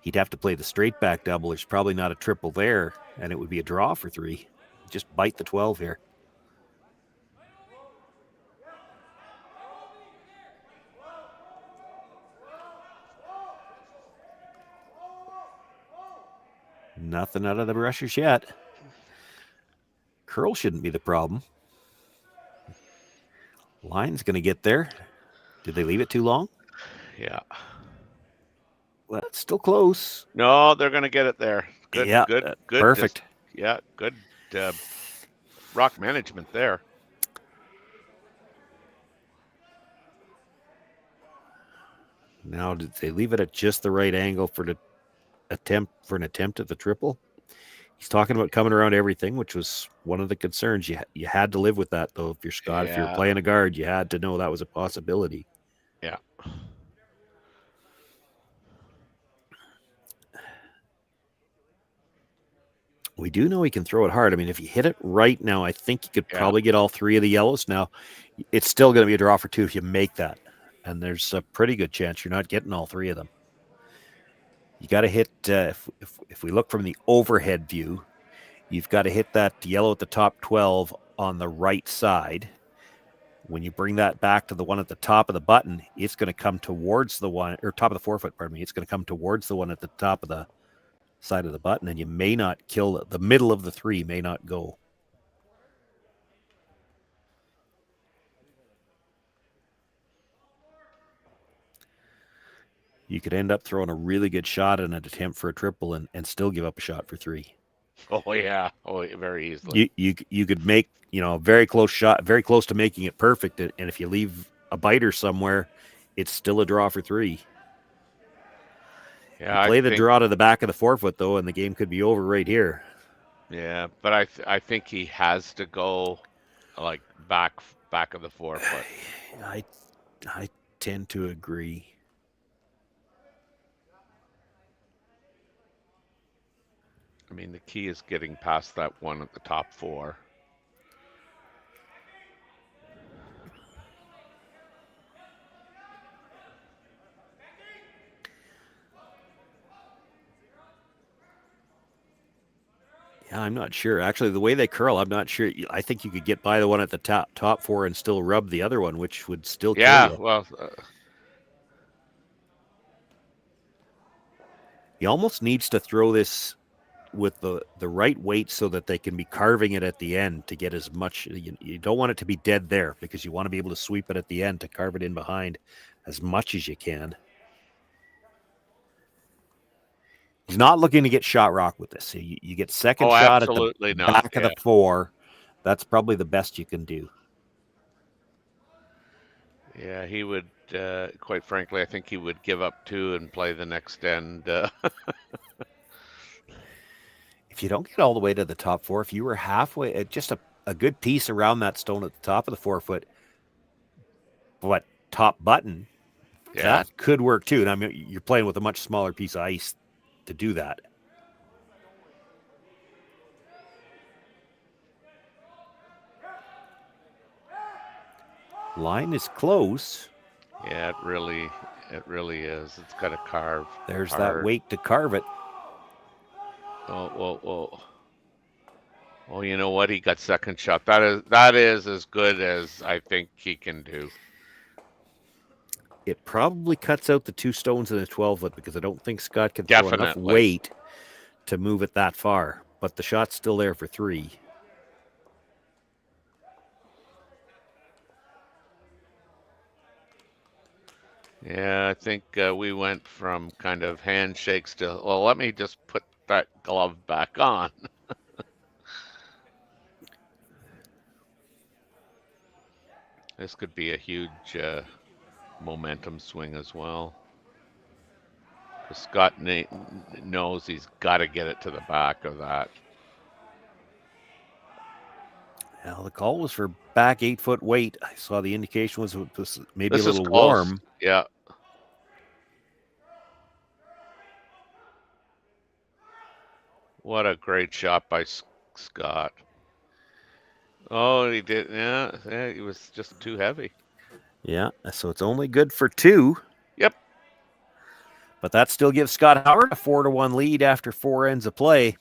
S5: he'd have to play the straight back double. There's probably not a triple there, and it would be a draw for 3. Just bite the 12 here. Nothing out of the rushers yet. Curl shouldn't be the problem. Line's going to get there. Did they leave it too long?
S6: Yeah.
S5: Well, it's still close.
S6: No, they're going to get it there. Good, good.
S5: Perfect.
S6: Good rock management there.
S5: Now, did they leave it at just the right angle for an attempt at the triple? He's talking about coming around everything, which was one of the concerns. You had to live with that, though. If you're Scott, if you're playing a guard, you had to know that was a possibility.
S6: Yeah.
S5: We do know he can throw it hard. I mean, if you hit it right now, I think you could probably get all 3 of the yellows. Now, it's still going to be a draw for 2 if you make that. And there's a pretty good chance you're not getting all 3 of them. You got to hit, if we look from the overhead view, you've got to hit that yellow at the top 12 on the right side. When you bring that back to the one at the top of the button, it's going to come towards the one, or top of the forefoot, pardon me. It's going to come towards the one at the top of the side of the button, and you may not kill it. The middle of the 3 may not go. You could end up throwing a really good shot in an attempt for a triple and still give up a shot for 3.
S6: Oh, yeah. Oh, very easily.
S5: You could make, a very close shot, very close to making it perfect. And if you leave a biter somewhere, it's still a draw for 3.
S6: Yeah,
S5: you play the draw to the back of the forefoot, though, and the game could be over right here.
S6: Yeah, but I think he has to go like back of the forefoot.
S5: I tend to agree.
S6: I mean, the key is getting past that one at the top 4.
S5: Yeah, I'm not sure. Actually, the way they curl, I'm not sure. I think you could get by the one at the top 4 and still rub the other one, which would still kill you.
S6: Yeah, well...
S5: He almost needs to throw this with the right weight so that they can be carving it at the end to get as much. You don't want it to be dead there because you want to be able to sweep it at the end to carve it in behind as much as you can. He's not looking to get shot rock with this. So you get second shot at the back of the 4. That's probably the best you can do.
S6: Yeah, he would, quite frankly, I think he would give up 2 and play the next end.
S5: If you don't get all the way to the top 4, if you were halfway, just a good piece around that stone at the top of the forefoot, but top button, that could work too. And I mean, you're playing with a much smaller piece of ice to do that. Line is close.
S6: Yeah, it really is. It's got to carve.
S5: There's hard. That weight to carve it.
S6: Oh. Well, you know what? He got second shot. That is as good as I think he can do.
S5: It probably cuts out the 2 stones in the 12-foot because I don't think Scott can throw enough weight to move it that far. but the shot's still there for 3.
S6: Yeah, I think we went from kind of handshakes to, well, let me just put that glove back on. This could be a huge momentum swing as well. Scott knows he's got to get it to the back of that.
S5: Well, the call was for back 8-foot weight. I saw the indication was it was maybe
S6: This
S5: a little
S6: is close.
S5: warm.
S6: Yeah. What a great shot by Scott. Oh, he did. Yeah, he was just too heavy.
S5: Yeah, so it's only good for 2.
S6: Yep.
S5: But that still gives Scott Howard a 4-1 lead after 4 ends of play.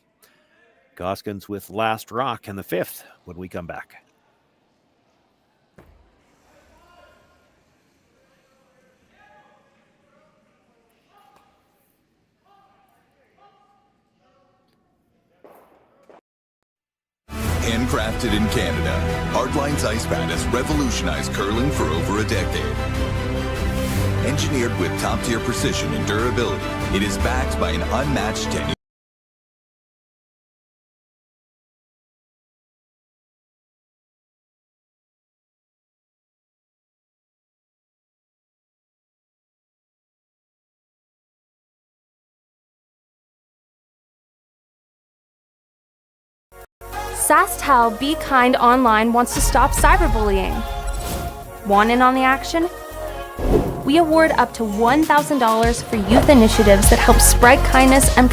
S5: Gosgens with last rock and the 5th when we come back.
S7: Handcrafted in Canada, Hardlines Ice Band has revolutionized curling for over a decade. Engineered with top-tier precision and durability, it is backed by an unmatched 10-year
S11: SaskTel Be Kind Online wants to stop cyberbullying. Want in on the action? We award up to $1,000 for youth initiatives that help spread kindness and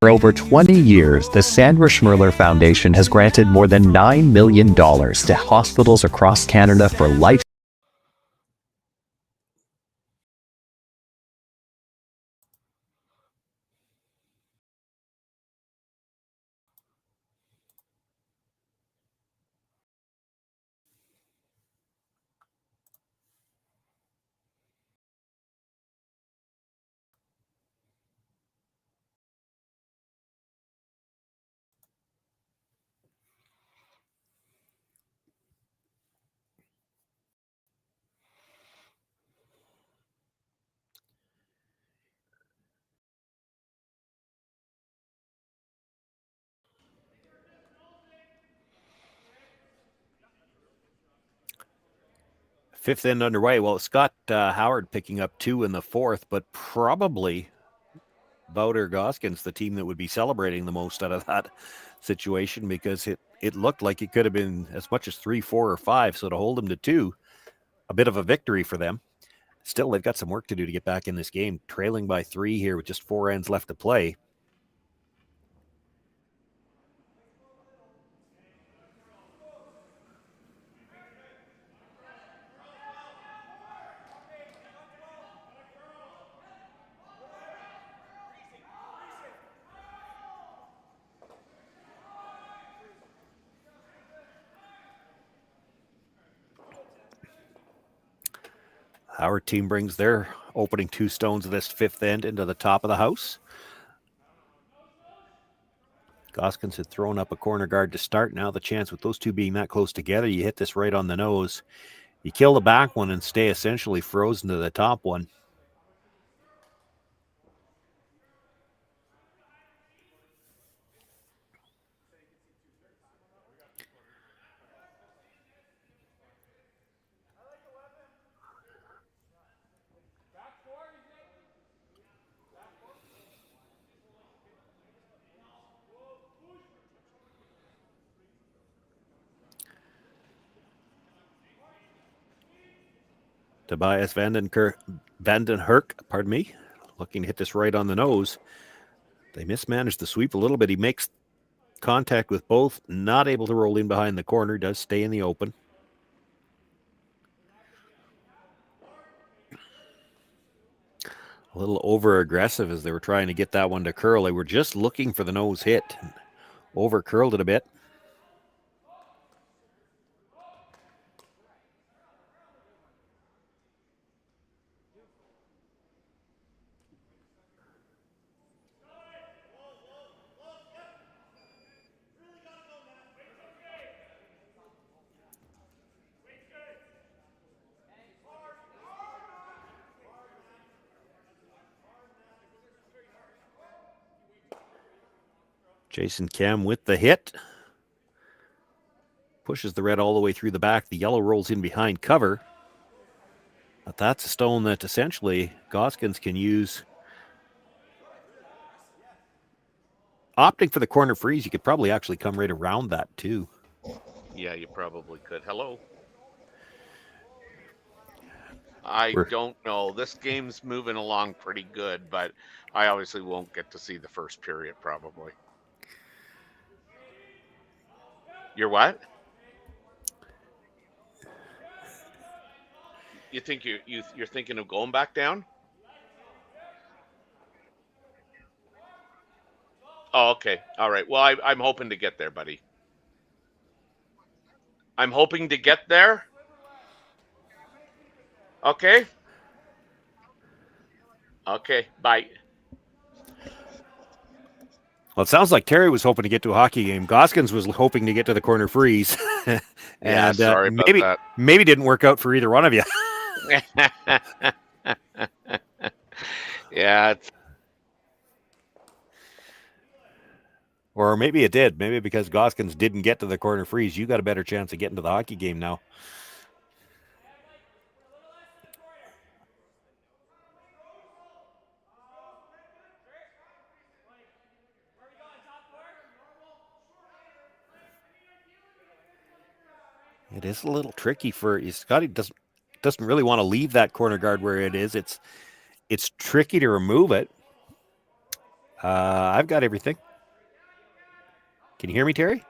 S12: For over 20 years, the Sandra Schmirler Foundation has granted more than $9 million to hospitals across Canada for life.
S5: Fifth end underway. Well, Scott Howard picking up 2 in the 4th, but probably Wouter Gosgens, the team that would be celebrating the most out of that situation, because it looked like it could have been as much as 3, 4, or 5. So to hold them to 2, a bit of a victory for them. Still, they've got some work to do to get back in this game, trailing by 3 here with just 4 ends left to play. Our team brings their opening 2 stones of this 5th end into the top of the house. Gosgens had thrown up a corner guard to start. Now the chance with those 2 being that close together, you hit this right on the nose. You kill the back one and stay essentially frozen to the top one. Tobias Vandenherk, pardon me, looking to hit this right on the nose. They mismanaged the sweep a little bit. He makes contact with both, not able to roll in behind the corner, does stay in the open. A little over aggressive as they were trying to get that one to curl. They were just looking for the nose hit. Over curled it a bit. Jason Kem with the hit. Pushes the red all the way through the back. The yellow rolls in behind cover. But that's a stone that essentially Gosgens can use. Opting for the corner freeze, you could probably actually come right around that too.
S6: Yeah, you probably could. Hello. I don't know. This game's moving along pretty good, but I obviously won't get to see the first period probably. You're what? You think you're thinking of going back down? Oh, okay. All right. Well, I'm hoping to get there, buddy. I'm hoping to get there. Okay. Okay. Bye.
S5: Well, it sounds like Terry was hoping to get to a hockey game. Gosgens was hoping to get to the corner freeze. And
S6: yeah, sorry about that.
S5: Maybe didn't work out for either one of you.
S6: Yeah.
S5: Or maybe it did. Maybe because Gosgens didn't get to the corner freeze, you got a better chance of getting to the hockey game now. It is a little tricky for Scotty. Doesn't really want to leave that corner guard where it is. It's tricky to remove it. I've got everything. Can you hear me, Terry?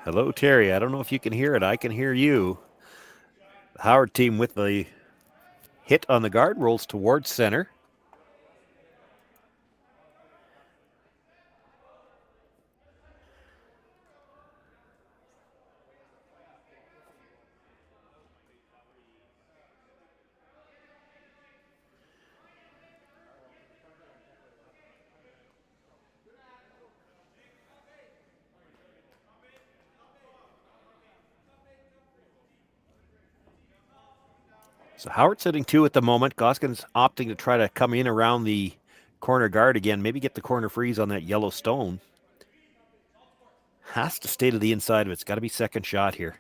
S5: Hello, Terry. I don't know if you can hear it. I can hear you. The Howard team with the hit on the guard rolls towards center. So Howard's sitting 2 at the moment. Gosgens opting to try to come in around the corner guard again. Maybe get the corner freeze on that yellow stone. Has to stay to the inside of it. It's got to be second shot here.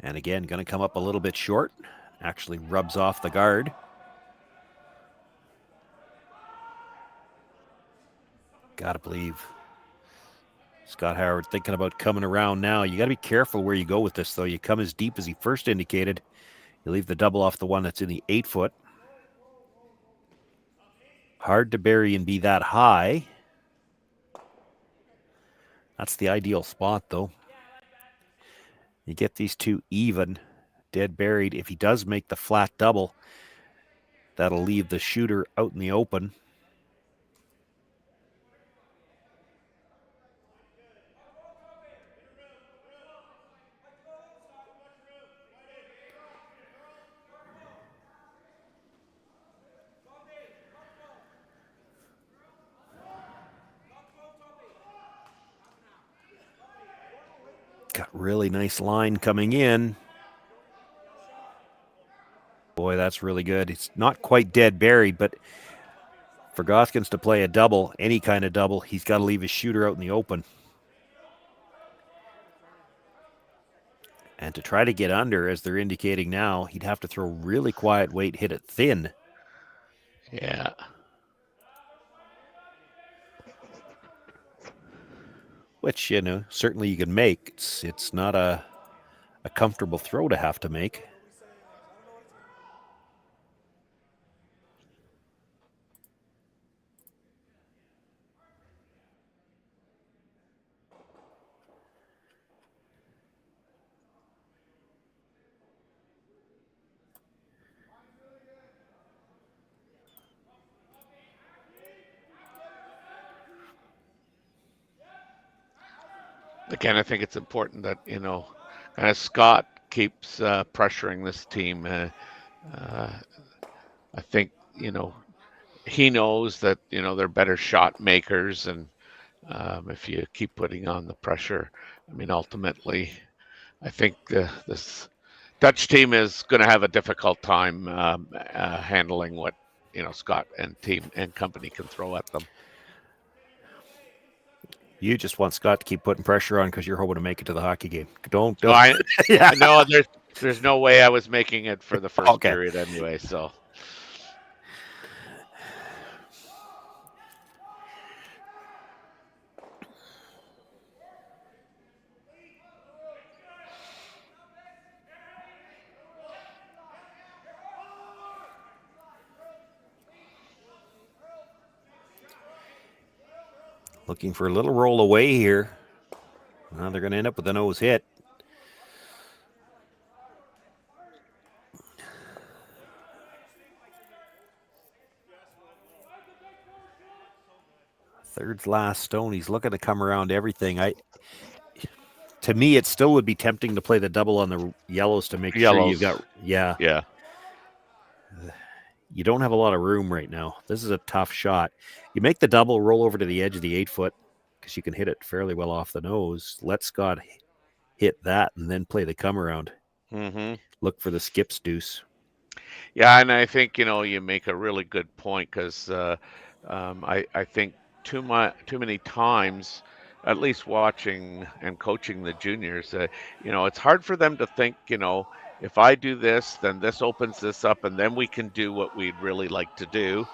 S5: And again, going to come up a little bit short. Actually rubs off the guard. Got to believe Scott Howard thinking about coming around now. You got to be careful where you go with this, though. You come as deep as he first indicated. You leave the double off the one that's in the 8-foot. Hard to bury and be that high. That's the ideal spot, though. You get these two even, dead buried. If he does make the flat double, that'll leave the shooter out in the open. Got really nice line coming in. Boy, that's really good. It's not quite dead buried, but for Gosgens to play a double, any kind of double, he's got to leave his shooter out in the open. And to try to get under, as they're indicating now, he'd have to throw really quiet weight, hit it thin.
S6: Yeah.
S5: which, certainly you can make. It's not a comfortable throw to have to make.
S6: Again, I think it's important that, kind of Scott keeps pressuring this team. I think, he knows that, they're better shot makers. And if you keep putting on the pressure, I mean, ultimately, I think this Dutch team is going to have a difficult time handling what, Scott and team and company can throw at them.
S5: You just want Scott to keep putting pressure on because you're hoping to make it to the hockey game. Don't.
S6: Yeah. No, there's no way I was making it for the first period anyway. So.
S5: Looking for a little roll away here. Now they're going to end up with a nose hit. Third's last stone. He's looking to come around everything. To me, it still would be tempting to play the double on the yellows to make sure you've got. Yeah. You don't have a lot of room right now. This is a tough shot. You make the double, roll over to the edge of the 8-foot because you can hit it fairly well off the nose. Let Scott hit that and then play the come around.
S6: Mm-hmm.
S5: Look for the skips deuce.
S6: Yeah, and I think, you make a really good point because I think too many times, at least watching and coaching the juniors, it's hard for them to think, if I do this, then this opens this up, and then we can do what we'd really like to do.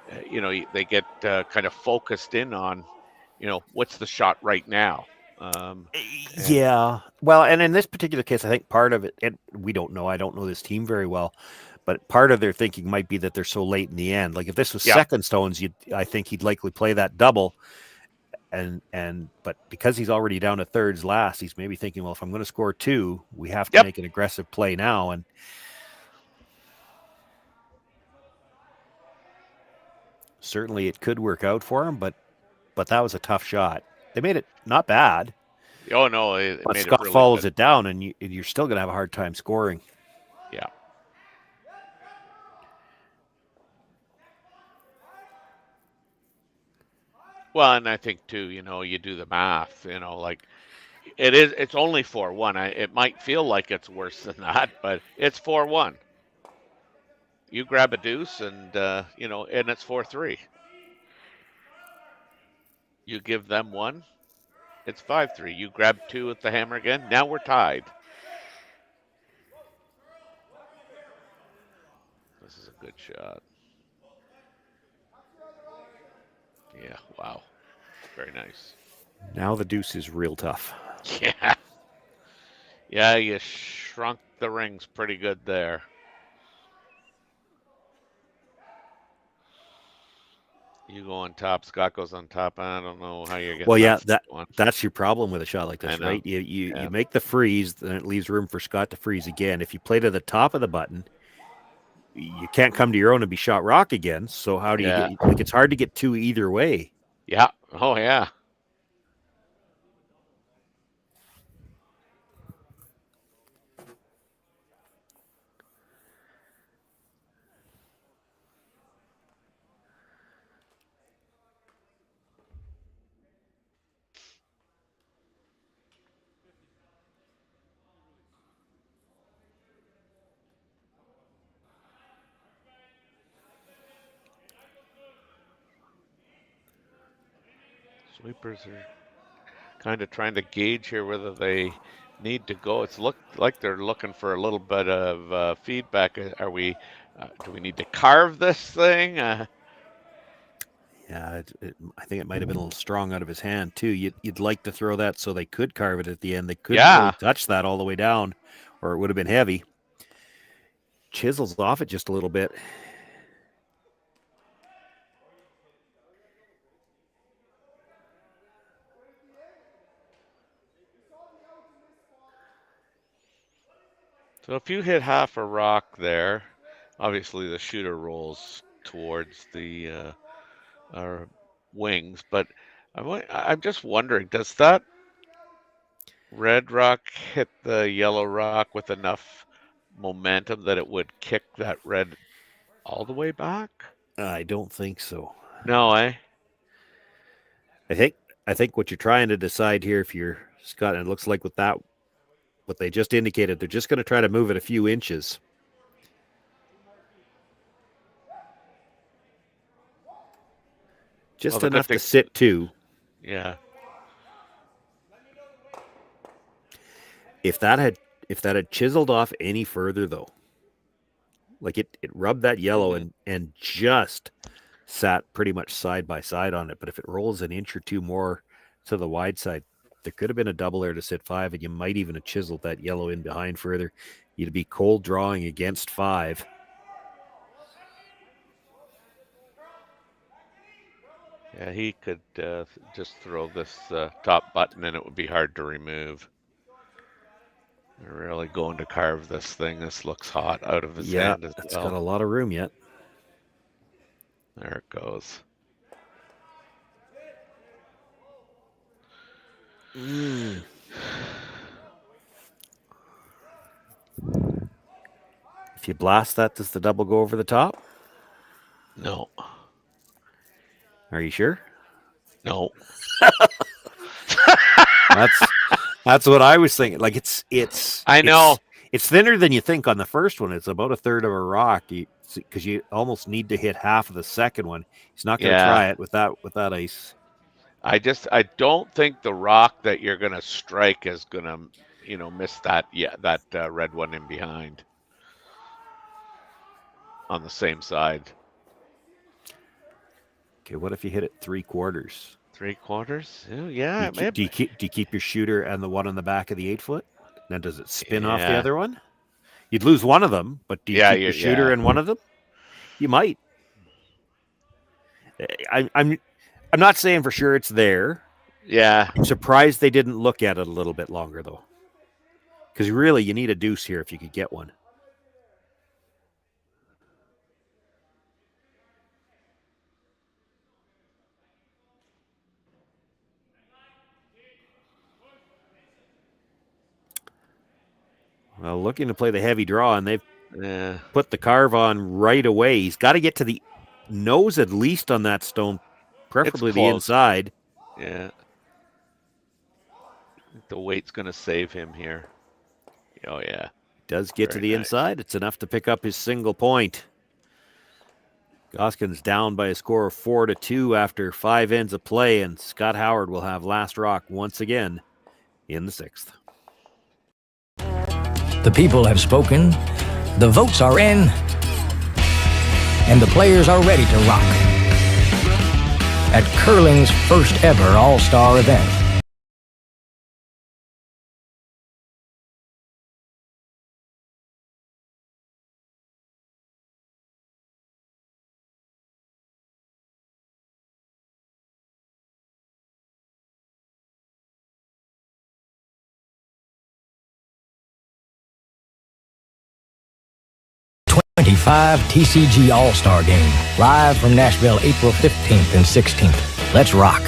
S6: They get kind of focused in on, what's the shot right now.
S5: Yeah. Well, and in this particular case, I think part of it, and we don't know, I don't know this team very well, but part of their thinking might be that they're so late in the end. Like if this was second stones, I think he'd likely play that double. But because he's already down to thirds last, he's maybe thinking, well, if I'm going to score 2, we have to make an aggressive play now. And certainly it could work out for him, but that was a tough shot. They made it not bad.
S6: Oh no,
S5: but
S6: made
S5: Scott
S6: it really
S5: follows
S6: good.
S5: it down, and you're still going to have a hard time scoring.
S6: Yeah. Well, and I think too, you do the math, like it's only 4-1. It might feel like it's worse than that, but it's 4-1. You grab a deuce and, and it's 4-3. You give them 1, it's 5-3. You grab 2 with the hammer again. Now we're tied. This is a good shot. Yeah, wow. Very nice.
S5: Now the deuce is real tough.
S6: Yeah. Yeah, you shrunk the rings pretty good there. You go on top, Scott goes on top. I don't know how you're getting.
S5: Well, yeah, that's your problem with a shot like this, right? You
S6: Yeah.
S5: make the freeze, then it leaves room for Scott to freeze again. If you play to the top of the button, you can't come to your own and be shot rock again. So how do you get? Like, it's hard to get 2 either way.
S6: Yeah. Oh yeah. Sweepers are kind of trying to gauge here whether they need to go. It's looked like they're looking for a little bit of feedback. Are we? Do we need to carve this thing?
S5: Yeah, Yeah, I think it might have been a little strong out of his hand too. You'd like to throw that so they could carve it at the end. They couldn't really touch that all the way down, or it would have been heavy. Chisels off it just a little bit.
S6: So if you hit half a rock there, obviously the shooter rolls towards the wings, but I'm just wondering, does that red rock hit the yellow rock with enough momentum that it would kick that red all the way back?
S5: I don't think so.
S6: No, eh?
S5: I think what you're trying to decide here, if you're Scott, and it looks like with that, what they just indicated, they're just going to try to move it a few inches. Just enough to sit too.
S6: Yeah.
S5: If that had chiseled off any further though, like it rubbed that yellow and just sat pretty much side by side on it. But if it rolls an inch or two more to the wide side, there could have been a double there to sit 5, and you might even have chiseled that yellow in behind further. You'd be cold drawing against 5.
S6: Yeah, he could just throw this top button and it would be hard to remove. They're really going to carve this thing. This looks hot out of his hand as well.
S5: It's got a lot of room yet.
S6: There it goes.
S5: If you blast that, does the double go over the top?
S6: No.
S5: Are you sure?
S6: No.
S5: That's what I was thinking. Like it's
S6: I know.
S5: It's thinner than you think on the first one. It's about a third of a rock because you almost need to hit half of the second one. He's not going to try it with that ice.
S6: I don't think the rock that you're going to strike is going to, miss that red one in behind on the same side.
S5: Okay, what if you hit it 3/4?
S6: 3/4? Yeah.
S5: Do you keep your shooter and the one on the back of the 8-foot? Then does it spin off the other one? You'd lose one of them, but do you keep your shooter and one of them? You might. I'm not saying for sure it's there.
S6: Yeah.
S5: I'm surprised they didn't look at it a little bit longer though, because really you need a deuce here if you could get one. Well, looking to play the heavy draw, and they've put the carve on right away. He's got to get to the nose at least on that stone, preferably the inside.
S6: Yeah. The weight's going to save him here. Oh, yeah.
S5: Does get to the inside. It's enough to pick up his single point. Gosgens down by a score of 4-2 after 5 ends of play, and Scott Howard will have last rock once again in the 6th.
S8: The people have spoken, the votes are in, and the players are ready to rock at curling's first ever All-Star event. TCG All-Star Game, live from Nashville, April 15th and 16th. Let's rock.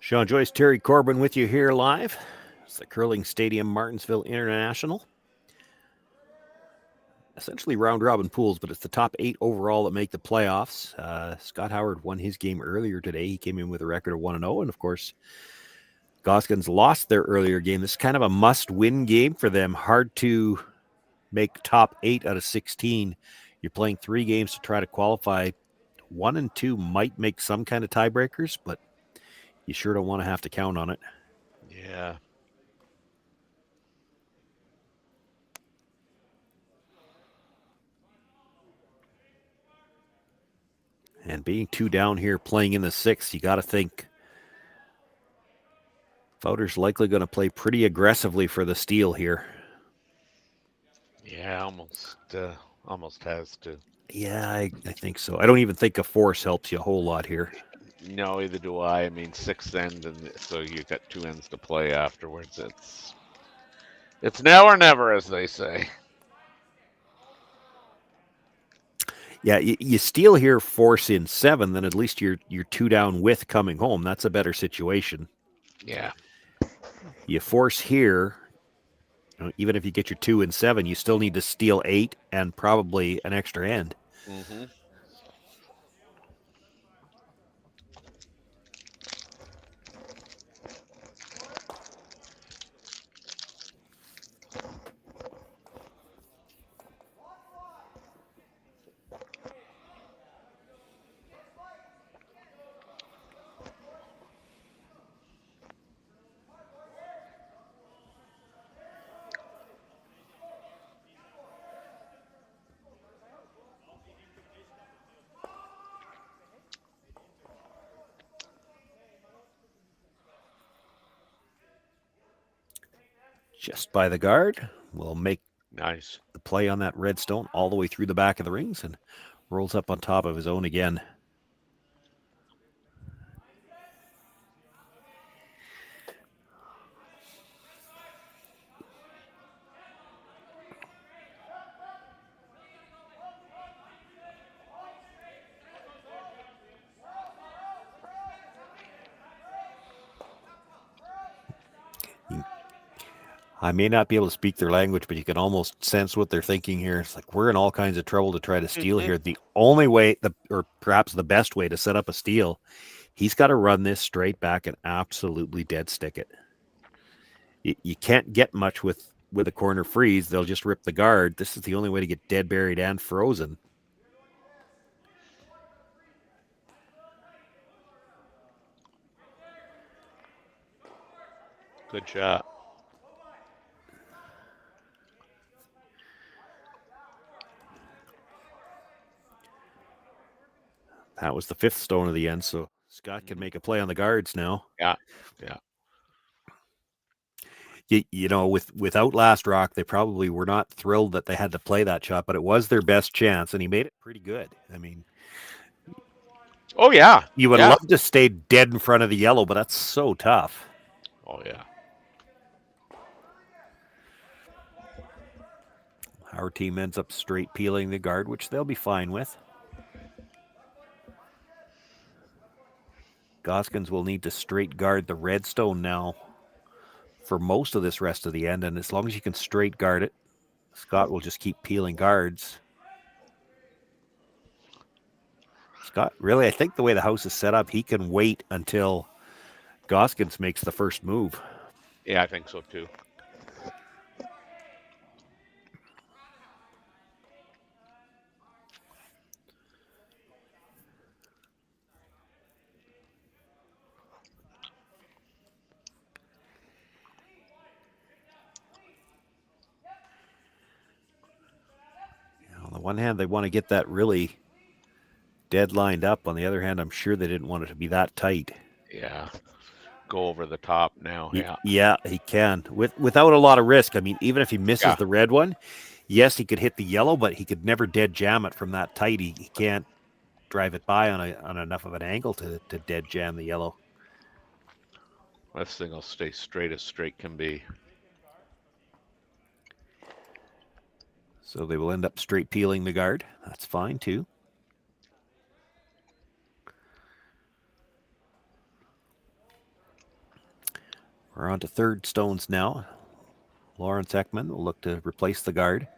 S5: Sean Joyce, Terry Corbin with you here live. It's the Curling Stadium Martensville International. Essentially round-robin pools, but it's the top 8 overall that make the playoffs. Scott Howard won his game earlier today. He came in with a record of 1-0, and of course, Gosgens lost their earlier game. This is kind of a must-win game for them. Hard to make top 8 out of 16. You're playing 3 games to try to qualify. 1 and 2 might make some kind of tiebreakers, but you sure don't want to have to count on it.
S6: Yeah.
S5: And being 2 down here, playing in the 6th, you got to think Wouter's likely going to play pretty aggressively for the steal here.
S6: Yeah, almost has to.
S5: Yeah, I think so. I don't even think a force helps you a whole lot here.
S6: No, either do I. I mean, 6th end, and so you got 2 ends to play afterwards. It's now or never, as they say.
S5: Yeah, you steal here, force in 7, then at least you're 2 down with coming home. That's a better situation.
S6: Yeah.
S5: You force here, even if you get your 2 and 7, you still need to steal 8 and probably an extra end.
S6: Mm-hmm.
S5: Just by the guard, will make
S6: nice
S5: the play on that red stone all the way through the back of the rings and rolls up on top of his own again. I may not be able to speak their language, but you can almost sense what they're thinking here. It's like, we're in all kinds of trouble to try to steal here. The only way, or perhaps the best way to set up a steal, he's got to run this straight back and absolutely dead stick it. You can't get much with a corner freeze. They'll just rip the guard. This is the only way to get dead buried and frozen.
S6: Good shot.
S5: That was the 5th stone of the end, so Scott can make a play on the guards now.
S6: Yeah.
S5: You know, without Last Rock, they probably were not thrilled that they had to play that shot, but it was their best chance, and he made it pretty good. I mean,
S6: oh yeah,
S5: you would love to stay dead in front of the yellow, but that's so tough.
S6: Oh yeah.
S5: Our team ends up straight peeling the guard, which they'll be fine with. Gosgens will need to straight guard the red stone now for most of this rest of the end, and as long as you can straight guard it, Scott will just keep peeling guards. Scott, really, I think the way the house is set up, he can wait until Gosgens makes the first move.
S6: Yeah, I think so too.
S5: On the one hand, they want to get that really dead lined up. On the other hand, I'm sure they didn't want it to be that tight.
S6: Yeah. Go over the top now. Yeah.
S5: Yeah, he can. Without a lot of risk. I mean, even if he misses the red one, yes, he could hit the yellow, but he could never dead jam it from that tight. He can't drive it by on enough of an angle to dead jam the yellow.
S6: This thing will stay straight as straight can be.
S5: So they will end up straight peeling the guard. That's fine too. We're on to third stones now. Lawrence Ekman will look to replace the guard.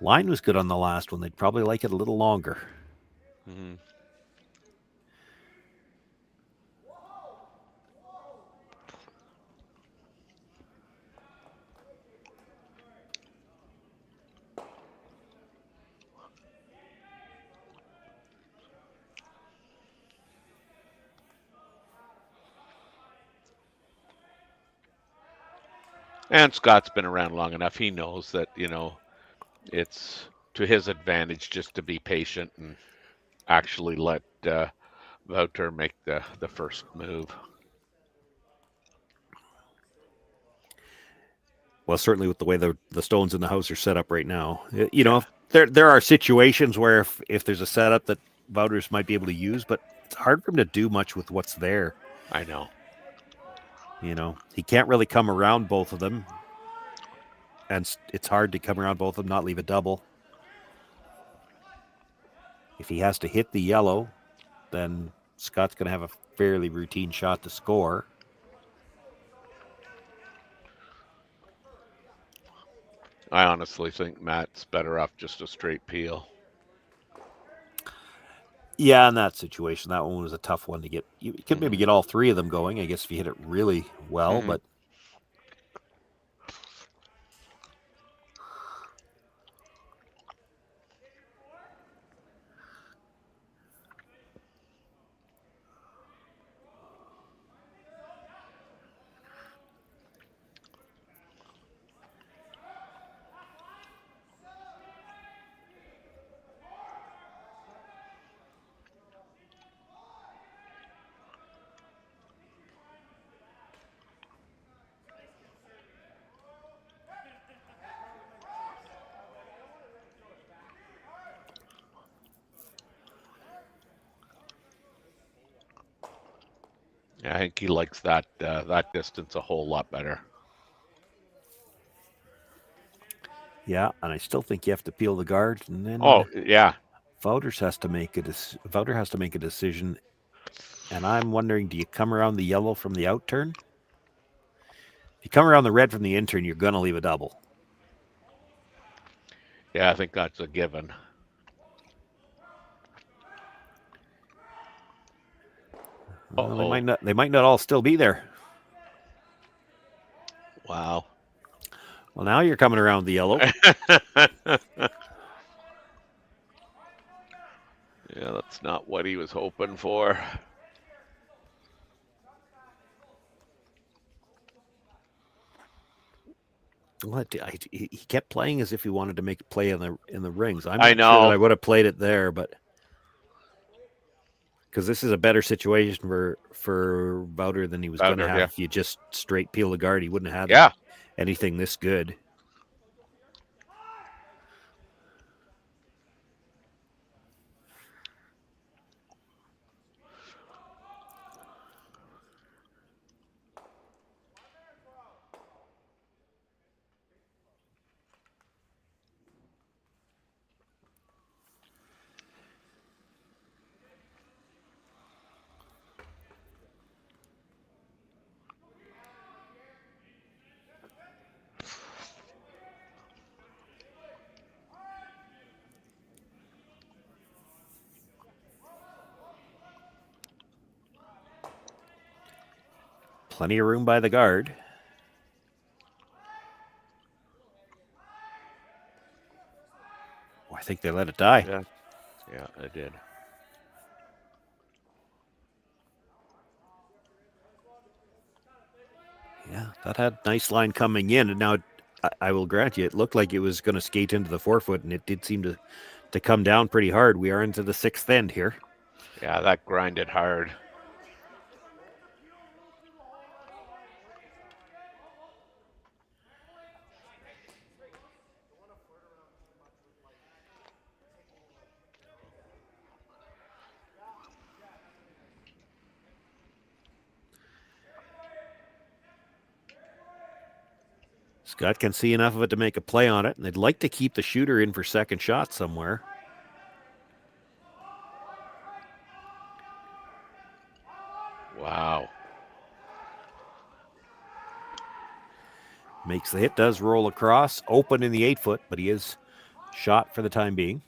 S5: Line was good on the last one. They'd probably like it a little longer.
S6: Mm-hmm. And Scott's been around long enough. He knows that, it's to his advantage just to be patient and actually let Wouter make the first move.
S5: Well, certainly with the way the stones in the house are set up right now. There are situations where if there's a setup that Wouters might be able to use, but it's hard for him to do much with what's there.
S6: I know.
S5: He can't really come around both of them. And it's hard to come around both of them, not leave a double. If he has to hit the yellow, then Scott's going to have a fairly routine shot to score.
S6: I honestly think Matt's better off just a straight peel.
S5: Yeah, in that situation, that one was a tough one to get. You could maybe get all three of them going, I guess, if you hit it really well, but
S6: I think he likes that distance a whole lot better.
S5: yeah, and I still think you have to peel the guard, and then Wouter has to make a decision. And I'm wondering, do you come around the yellow from the out turn? If you come around the red from the in turn, you're going to leave a double.
S6: Yeah, I think that's a given.
S5: Well, they might not all still be there.
S6: Wow.
S5: Well, now you're coming around the yellow.
S6: Yeah, that's not what he was hoping for.
S5: He kept playing as if he wanted to make a play in the rings. I'm
S6: I
S5: not
S6: know.
S5: sure that I would have played it there, but because this is a better situation for Wouter than he was going to have if you just straight peel the guard. He wouldn't have had anything this good. Plenty of room by the guard. Oh, I think they let it die.
S6: Yeah, I did.
S5: Yeah, that had nice line coming in, and now I will grant you, it looked like it was going to skate into the 4-foot, and it did seem to come down pretty hard. We are into the sixth end here.
S6: Yeah, that grinded hard.
S5: Scott can see enough of it to make a play on it, and they'd like to keep the shooter in for second shot somewhere.
S6: Wow.
S5: Makes the hit, does roll across, open in the 8-foot, but he is shot for the time being.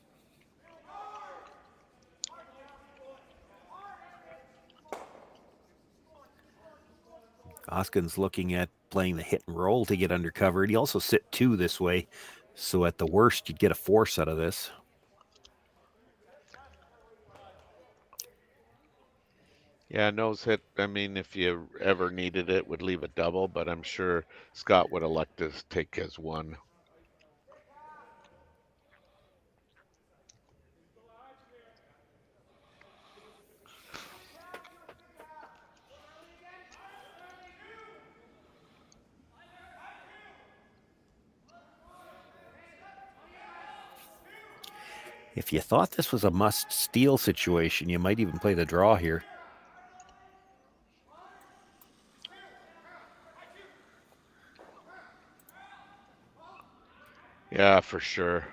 S5: Gosgens looking at playing the hit and roll to get under cover. He'd also sit 2 this way, so at the worst, you'd get a force out of this.
S6: Yeah, nose hit, I mean, if you ever needed it, would leave a double, but I'm sure Scott would elect to take his 1.
S5: If you thought this was a must-steal situation, you might even play the draw here.
S6: Yeah, for sure.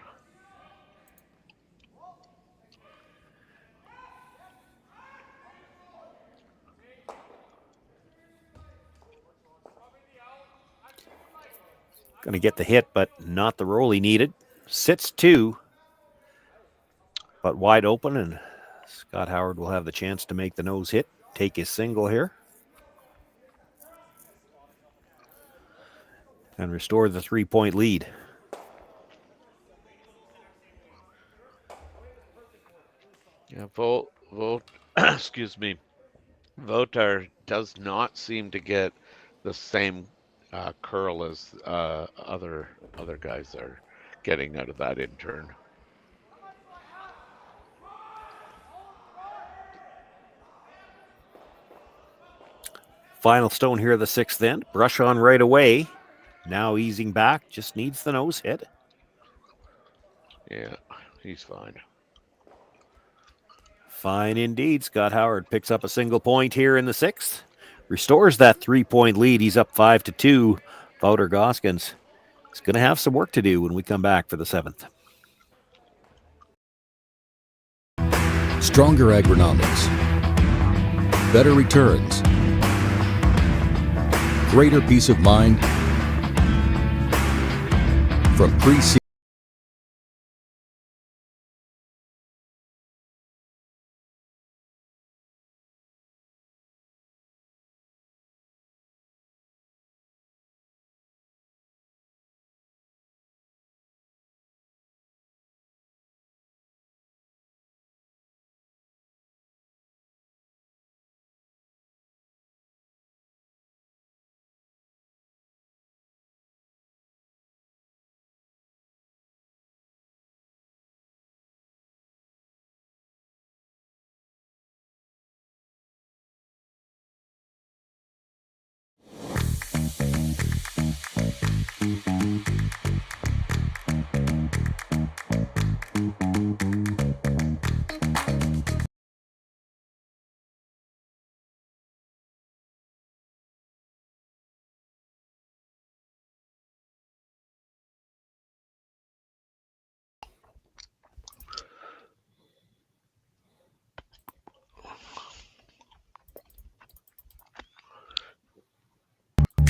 S5: Going to get the hit, but not the roll he needed. Sits 2, but wide open, and Scott Howard will have the chance to make the nose hit, take his single here, and restore the 3-point lead.
S6: Yeah, excuse me. Wouter does not seem to get the same curl as other guys are getting out of that intern.
S5: Final stone here of the 6th end. Brush on right away. Now easing back, just needs the nose hit.
S6: Yeah, he's fine.
S5: Fine indeed. Scott Howard picks up a single point here in the 6th. Restores that 3-point lead. He's up 5-2. Wouter Gosgens is going to have some work to do when we come back for the 7th.
S10: Stronger agronomics. Better returns. Greater peace of mind from pre-seed.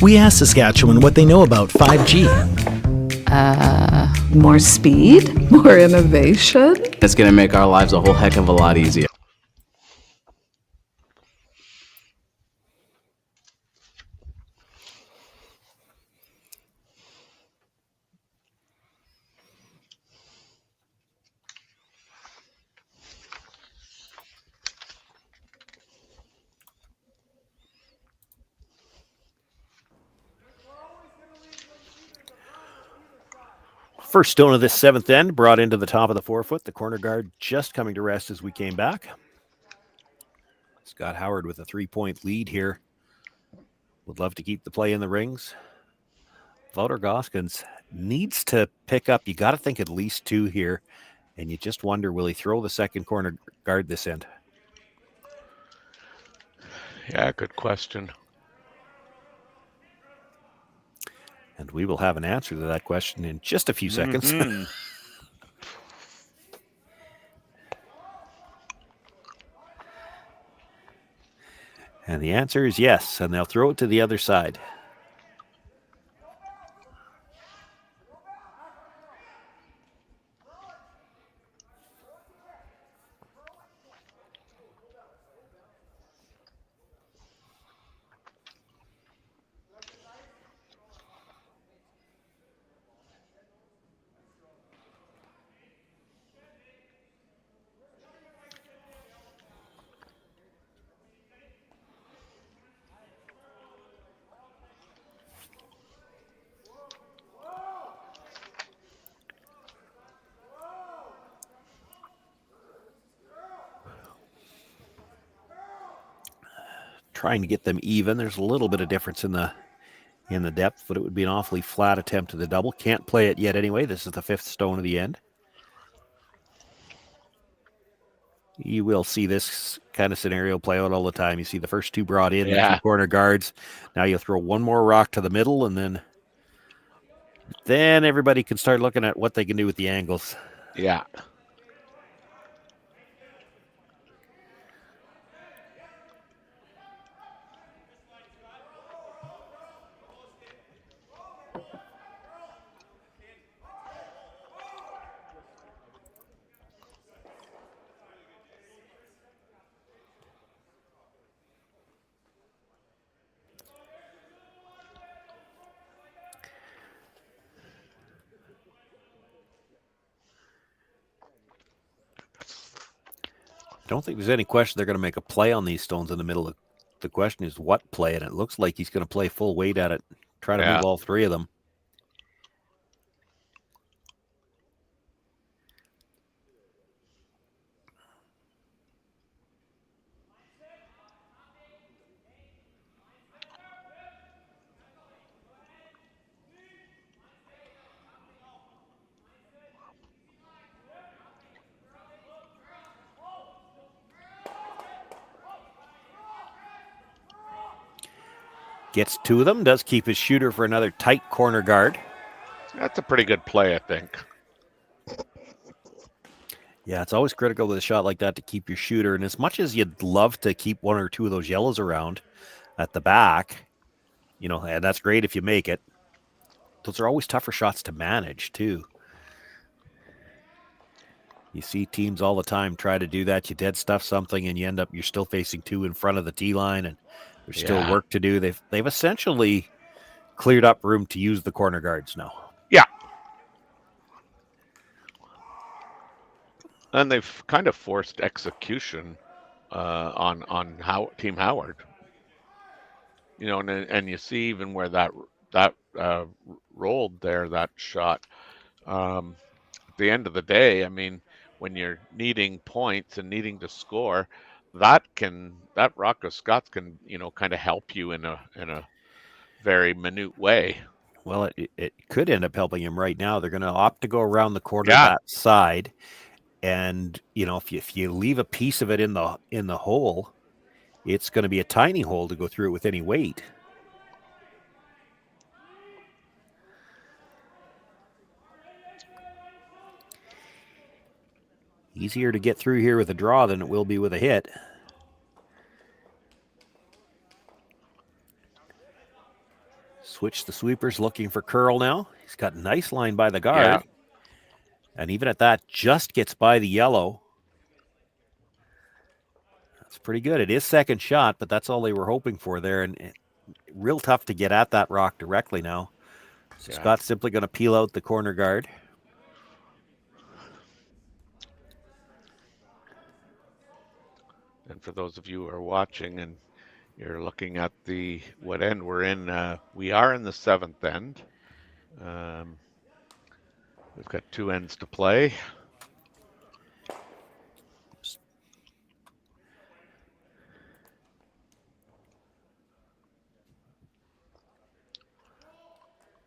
S1: We asked Saskatchewan what they know about 5G.
S2: More speed? More innovation?
S3: It's going to make our lives a whole heck of a lot easier.
S5: First stone of this 7th end brought into the top of the 4-foot. The corner guard just coming to rest as we came back. Scott Howard with a 3-point lead here. Would love to keep the play in the rings. Wouter Gosgens needs to pick up. You got to think at least 2 here. And you just wonder, will he throw the second corner guard this end?
S6: Yeah, good question.
S5: And we will have an answer to that question in just a few seconds. And the answer is yes, and they'll throw it to the other side. trying to get them even. There's a little bit of difference in the depth, but it would be an awfully flat attempt to the double. Can't play it yet anyway. This is the 5th stone of the end. You will see this kind of scenario play out all the time. You see the first 2 brought in, the 2 corner guards. Now you throw one more rock to the middle, and then everybody can start looking at what they can do with the angles.
S6: Yeah.
S5: I don't think there's any question they're going to make a play on these stones in the middle. The question is what play, and it looks like he's going to play full weight at it, try to move all 3 of them. Gets 2 of them, does keep his shooter for another tight corner guard.
S6: That's a pretty good play, I think.
S5: Yeah, it's always critical with a shot like that to keep your shooter. And as much as you'd love to keep 1 or 2 of those yellows around at the back, and that's great if you make it, those are always tougher shots to manage, too. You see teams all the time try to do that. You dead stuff something, and you're still facing 2 in front of the tee line, and there's still work to do. They've essentially cleared up room to use the corner guards now.
S6: Yeah. And they've kind of forced execution on Team Howard. And you see even where that rolled there, that shot. At the end of the day, I mean, when you're needing points and needing to score, that rock of Scots can kind of help you in a very minute way.
S5: Well, it could end up helping him right now. They're going to opt to go around the corner that side, and if you leave a piece of it in the hole, it's going to be a tiny hole to go through it with any weight. Easier to get through here with a draw than it will be with a hit. Switch the sweepers, looking for curl now. He's got a nice line by the guard.
S6: Yeah.
S5: And even at that, just gets by the yellow. That's pretty good. It is second shot, but that's all they were hoping for there. And real tough to get at that rock directly now. So Scott's simply going to peel out the corner guard.
S6: And for those of you who are watching and you're looking at what end we're in, we are in the 7th end. We've got 2 ends to play.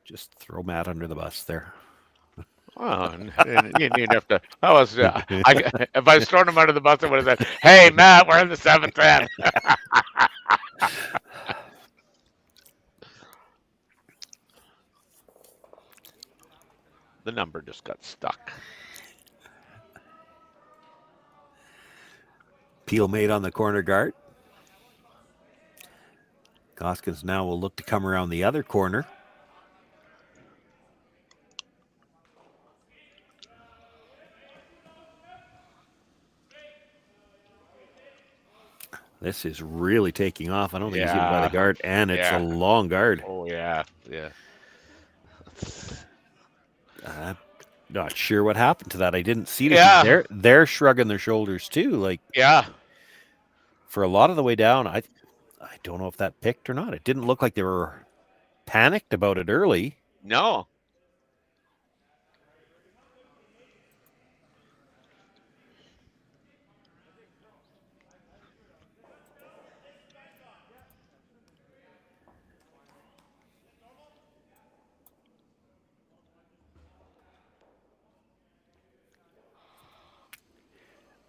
S5: Just throw Matt under the bus there.
S6: Oh, and you'd have to. If I was throwing him under the bus, I would have said, "Hey, Matt, we're in the 7th end." The number just got stuck.
S5: Peel made on the corner guard. Gosgens now will look to come around the other corner. This is really taking off. I don't think he's even by the guard, and it's a long guard.
S6: Oh, yeah.
S5: Not sure what happened to that. I didn't see it. They're shrugging their shoulders too. For a lot of the way down, I don't know if that picked or not. It didn't look like they were panicked about it early.
S6: No.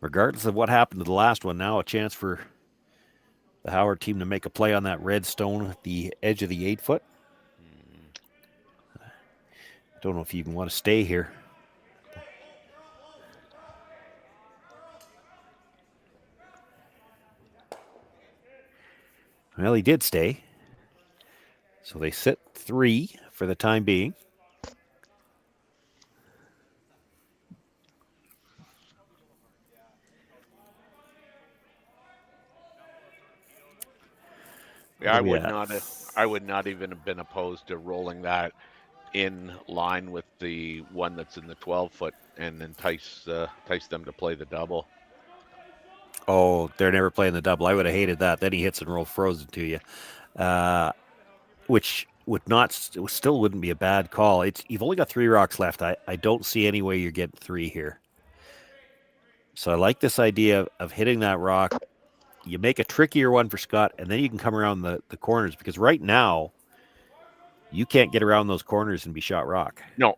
S5: regardless of what happened to the last one, now a chance for the Howard team to make a play on that red stone at the edge of the 8-foot. I don't know if you even want to stay here. Well, he did stay. So they sit 3 for the time being.
S6: Yeah, I would not even have been opposed to rolling that in line with the one that's in the 12-foot and entice them to play the double.
S5: Oh, they're never playing the double. I would have hated that. Then he hits and roll frozen to you, which still wouldn't be a bad call. You've only got 3 rocks left. I don't see any way you're getting 3 here. So I like this idea of hitting that rock. You make a trickier one for Scott, and then you can come around the corners, because right now you can't get around those corners and be shot rock.
S6: No.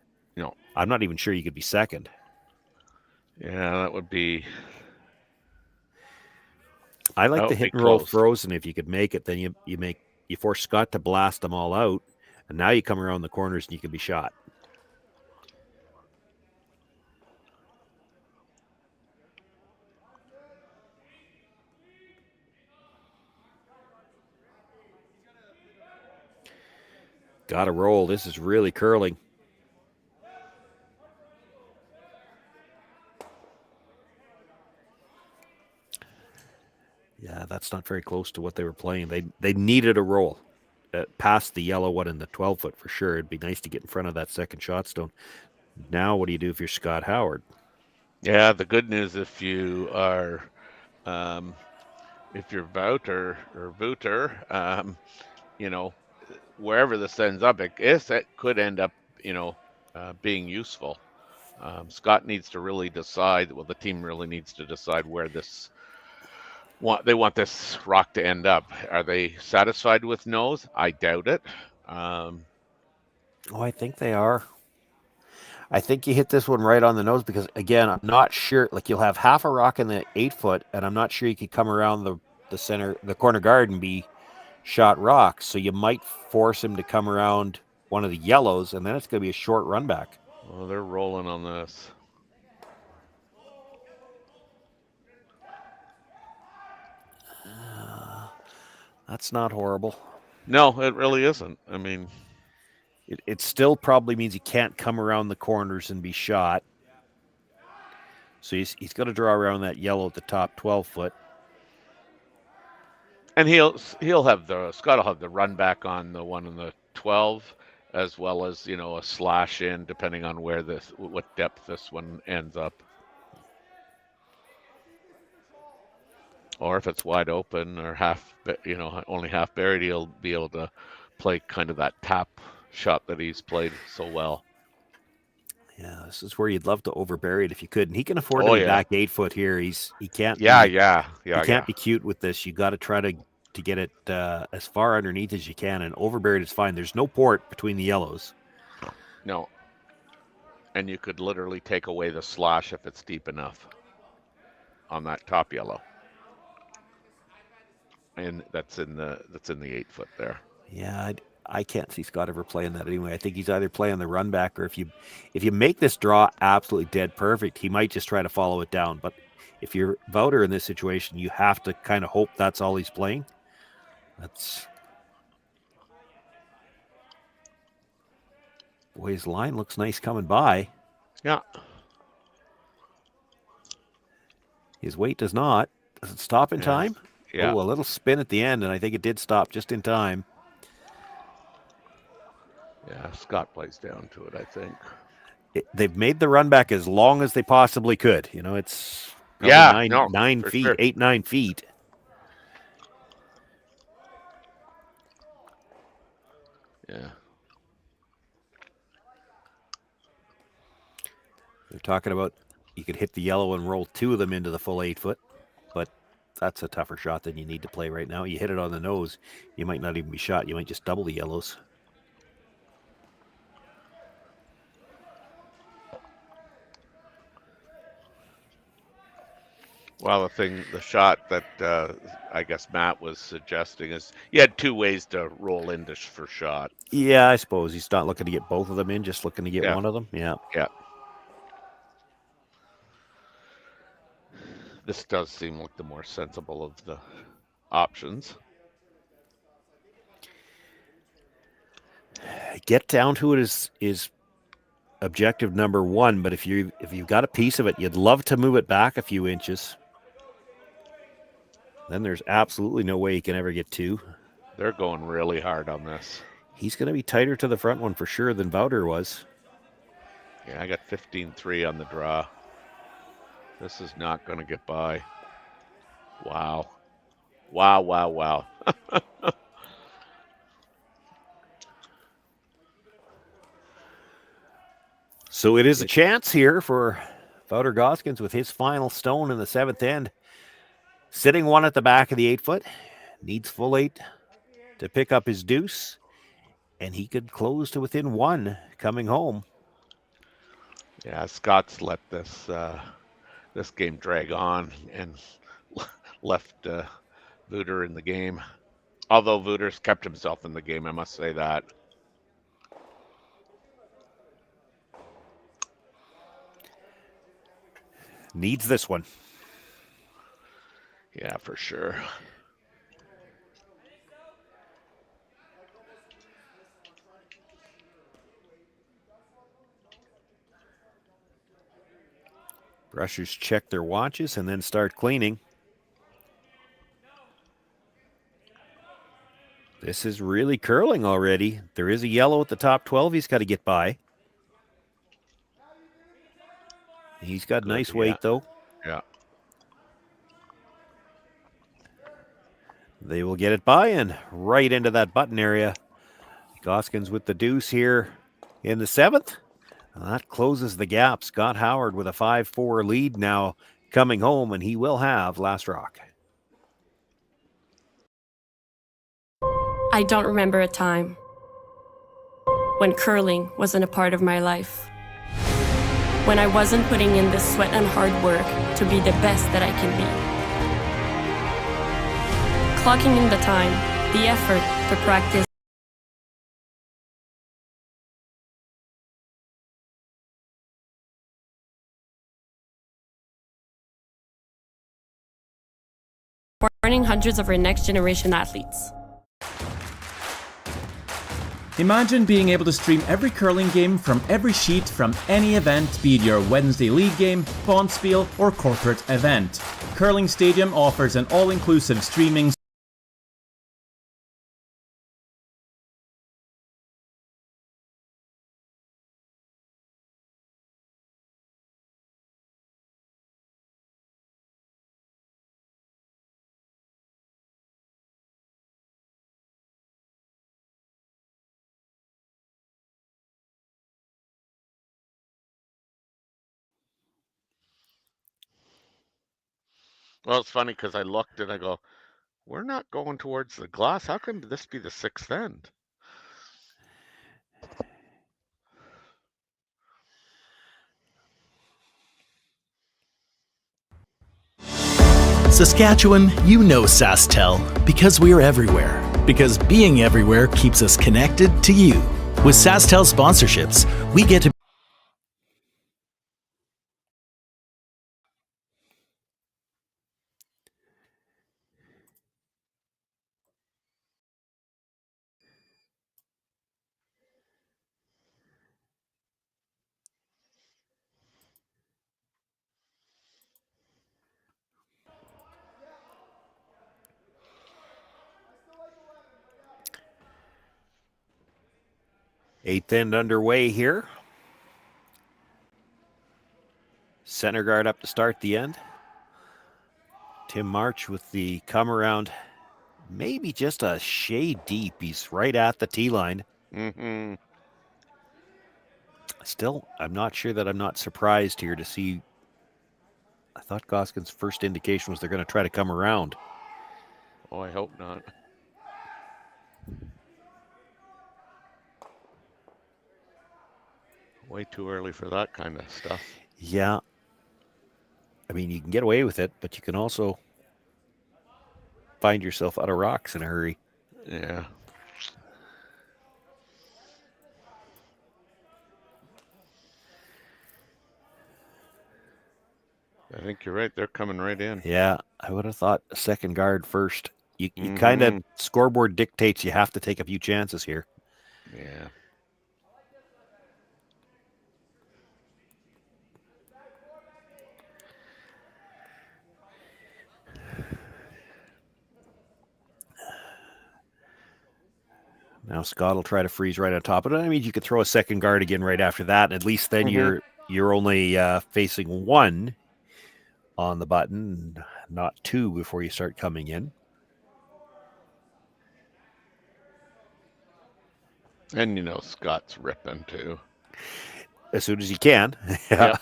S5: I'm not even sure you could be second.
S6: Yeah, that would be...
S5: I like the hit and roll frozen. If you could make it, then you force Scott to blast them all out, and now you come around the corners and you can be shot. Got to roll. This is really curling. Yeah, that's not very close to what they were playing. They needed a roll past the yellow one in the 12-foot for sure. It'd be nice to get in front of that second shot stone. Now, what do you do if you're Scott Howard?
S6: Yeah, the good news if you are, if you're Wouter, wherever this ends up, it could end up, being useful. Scott needs to really decide. Well, the team really needs to decide where they want this rock to end up. Are they satisfied with nose? I doubt it.
S5: I think they are. I think you hit this one right on the nose because, again, I'm not sure. Like, you'll have half a rock in the 8-foot, and I'm not sure you could come around the corner guard and be shot rock. So you might force him to come around one of the yellows, and then it's going to be a short run back.
S6: Well, they're rolling on this.
S5: That's not horrible.
S6: No, it really isn't. I mean,
S5: it still probably means he can't come around the corners and be shot. So he's got to draw around that yellow at the top 12-foot.
S6: And Scott will have the run back on the one in the 12, as well as a slash in, depending on what depth this one ends up. Or if it's wide open or only half buried, he'll be able to play kind of that tap shot that he's played so well.
S5: Yeah, this is where you'd love to overbury it if you could. And he can afford to be back 8-foot here. He can't.
S6: Yeah.
S5: He can't be cute with this. You got to try to get it as far underneath as you can, and overburied is fine. There's no port between the yellows.
S6: No. And you could literally take away the slash if it's deep enough on that top yellow. And that's in the 8-foot there.
S5: Yeah, I can't see Scott ever playing that anyway. I think he's either playing the run back, or if you make this draw absolutely dead perfect, he might just try to follow it down. But if you're Wouter in this situation, you have to kind of hope that's all he's playing. Boy, his line looks nice coming by.
S6: Yeah.
S5: His weight does not. Does it stop in time?
S6: Yeah.
S5: Oh, a little spin at the end, and I think it did stop just in time.
S6: Yeah, Scott plays down to it, I think.
S5: They've made the run back as long as they possibly could. It's 9 feet, sure. 8-9 feet.
S6: Yeah.
S5: They're talking about you could hit the yellow and roll 2 of them into the full 8-foot, but that's a tougher shot than you need to play right now. You hit it on the nose, you might not even be shot. You might just double the yellows.
S6: Well, the shot that I guess Matt was suggesting is you had two ways to roll into for shot.
S5: Yeah, I suppose he's not looking to get both of them in, just looking to get one of them. Yeah.
S6: Yeah. This does seem like the more sensible of the options.
S5: Get down to it is objective number one, but if you've got a piece of it, you'd love to move it back a few inches. Then there's absolutely no way he can ever get two.
S6: They're going really hard on this.
S5: He's going to be tighter to the front one for sure than Wouter was.
S6: Yeah, I got 15-3 on the draw. This is not going to get by. Wow. Wow, wow, wow.
S5: So it is a chance here for Wouter Gosgens with his final stone in the seventh end. Sitting one at the back of the 8-foot. Needs full 8 to pick up his deuce. And he could close to within 1 coming home.
S6: Yeah, Scott's let this this game drag on and left Wouter in the game. Although Wouter's kept himself in the game, I must say that.
S5: Needs this one.
S6: Yeah, for sure.
S5: Brushers check their watches and then start cleaning. This is really curling already. There is a yellow at the top 12 he's got to get by. He's got nice weight, though.
S6: Yeah.
S5: They will get it by and right into that button area. Gosgens with the deuce here in the 7th. That closes the gap. Scott Howard with a 5-4 lead now coming home, and he will have last rock.
S4: I don't remember a time when curling wasn't a part of my life. When I wasn't putting in the sweat and hard work to be the best that I can be. Clocking in the time, the effort to practice. Supporting hundreds of our next generation athletes.
S13: Imagine being able to stream every curling game from every sheet from any event, be it your Wednesday league game, bonspiel, or corporate event. Curling Stadium offers an all-inclusive streaming
S6: Well, it's funny because I looked and I go, we're not going towards the glass. How can this be the 6th end?
S1: Saskatchewan, you know SaskTel because we're everywhere. Because being everywhere keeps us connected to you. With SaskTel sponsorships, we get to
S5: Eighth end underway here. Center guard up to start the end. Tim March with the come around, maybe just a shade deep. He's right at the tee line.
S6: Mm-hmm.
S5: Still, I'm not sure that I'm not surprised here to see. I thought Gosgens' first indication was they're going to try to come around.
S6: Oh, I hope not. Way too early for that kind of stuff.
S5: Yeah. I mean, you can get away with it, but you can also find yourself out of rocks in a hurry.
S6: Yeah. I think you're right. They're coming right in.
S5: Yeah, I would have thought a second guard first. You kind of, scoreboard dictates you have to take a few chances here.
S6: Yeah.
S5: Now Scott will try to freeze right on top of it. I mean, you could throw a second guard again right after that, and at least then you're only facing one on the button, not two before you start coming in.
S6: And Scott's ripping too.
S5: As soon as he can.
S6: Yeah.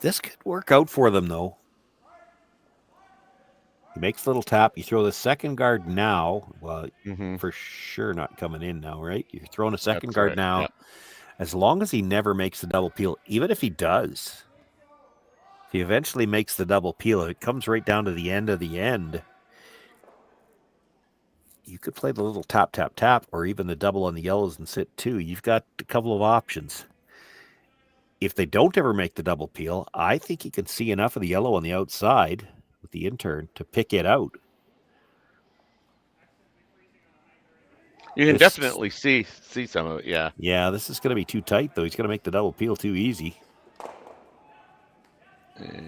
S5: This could work out for them, though. He makes a little tap. You throw the second guard now. Well, for sure not coming in now, right? You're throwing a second guard now. Yep. As long as he never makes the double peel, even if he does, if he eventually makes the double peel, it comes right down to the end of the end. You could play the little tap, tap, tap, or even the double on the yellows and sit two. You've got a couple of options. If they don't ever make the double peel, I think you can see enough of the yellow on the outside with the intern to pick it out.
S6: You can definitely see some of it, yeah.
S5: Yeah, this is going to be too tight, though. He's going to make the double peel too easy.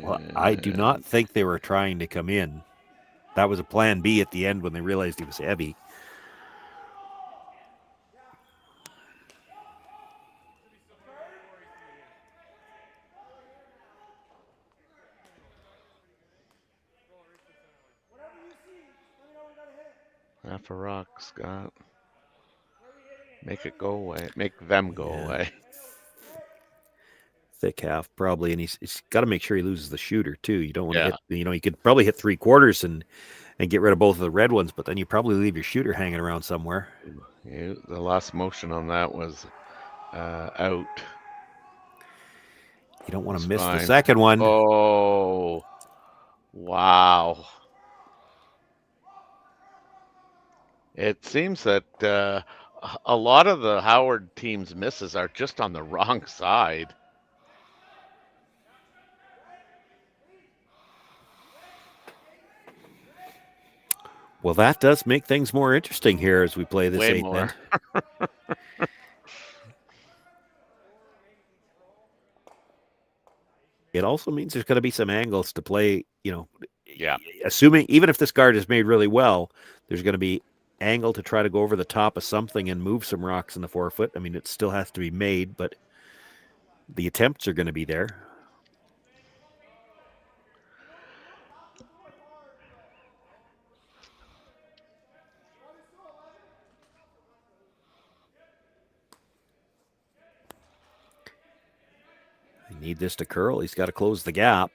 S5: Well, I do not think they were trying to come in. That was a plan B at the end when they realized he was heavy.
S6: Half a rock, Scott. Make it go away. Make them go away.
S5: Thick half, probably, and he's got to make sure he loses the shooter too. You don't want to hit. You could probably hit 3/4 and get rid of both of the red ones, but then you probably leave your shooter hanging around somewhere.
S6: Yeah, the last motion on that was out.
S5: You don't want to miss the second one.
S6: Oh, wow. It seems that a lot of the Howard team's misses are just on the wrong side.
S5: Well, that does make things more interesting here as we play this eighth end. It also means there's going to be some angles to play, assuming, even if this guard is made really well, there's going to be angle to try to go over the top of something and move some rocks in the 4-foot. I mean, it still has to be made, but the attempts are going to be there. I need this to curl. He's got to close the gap.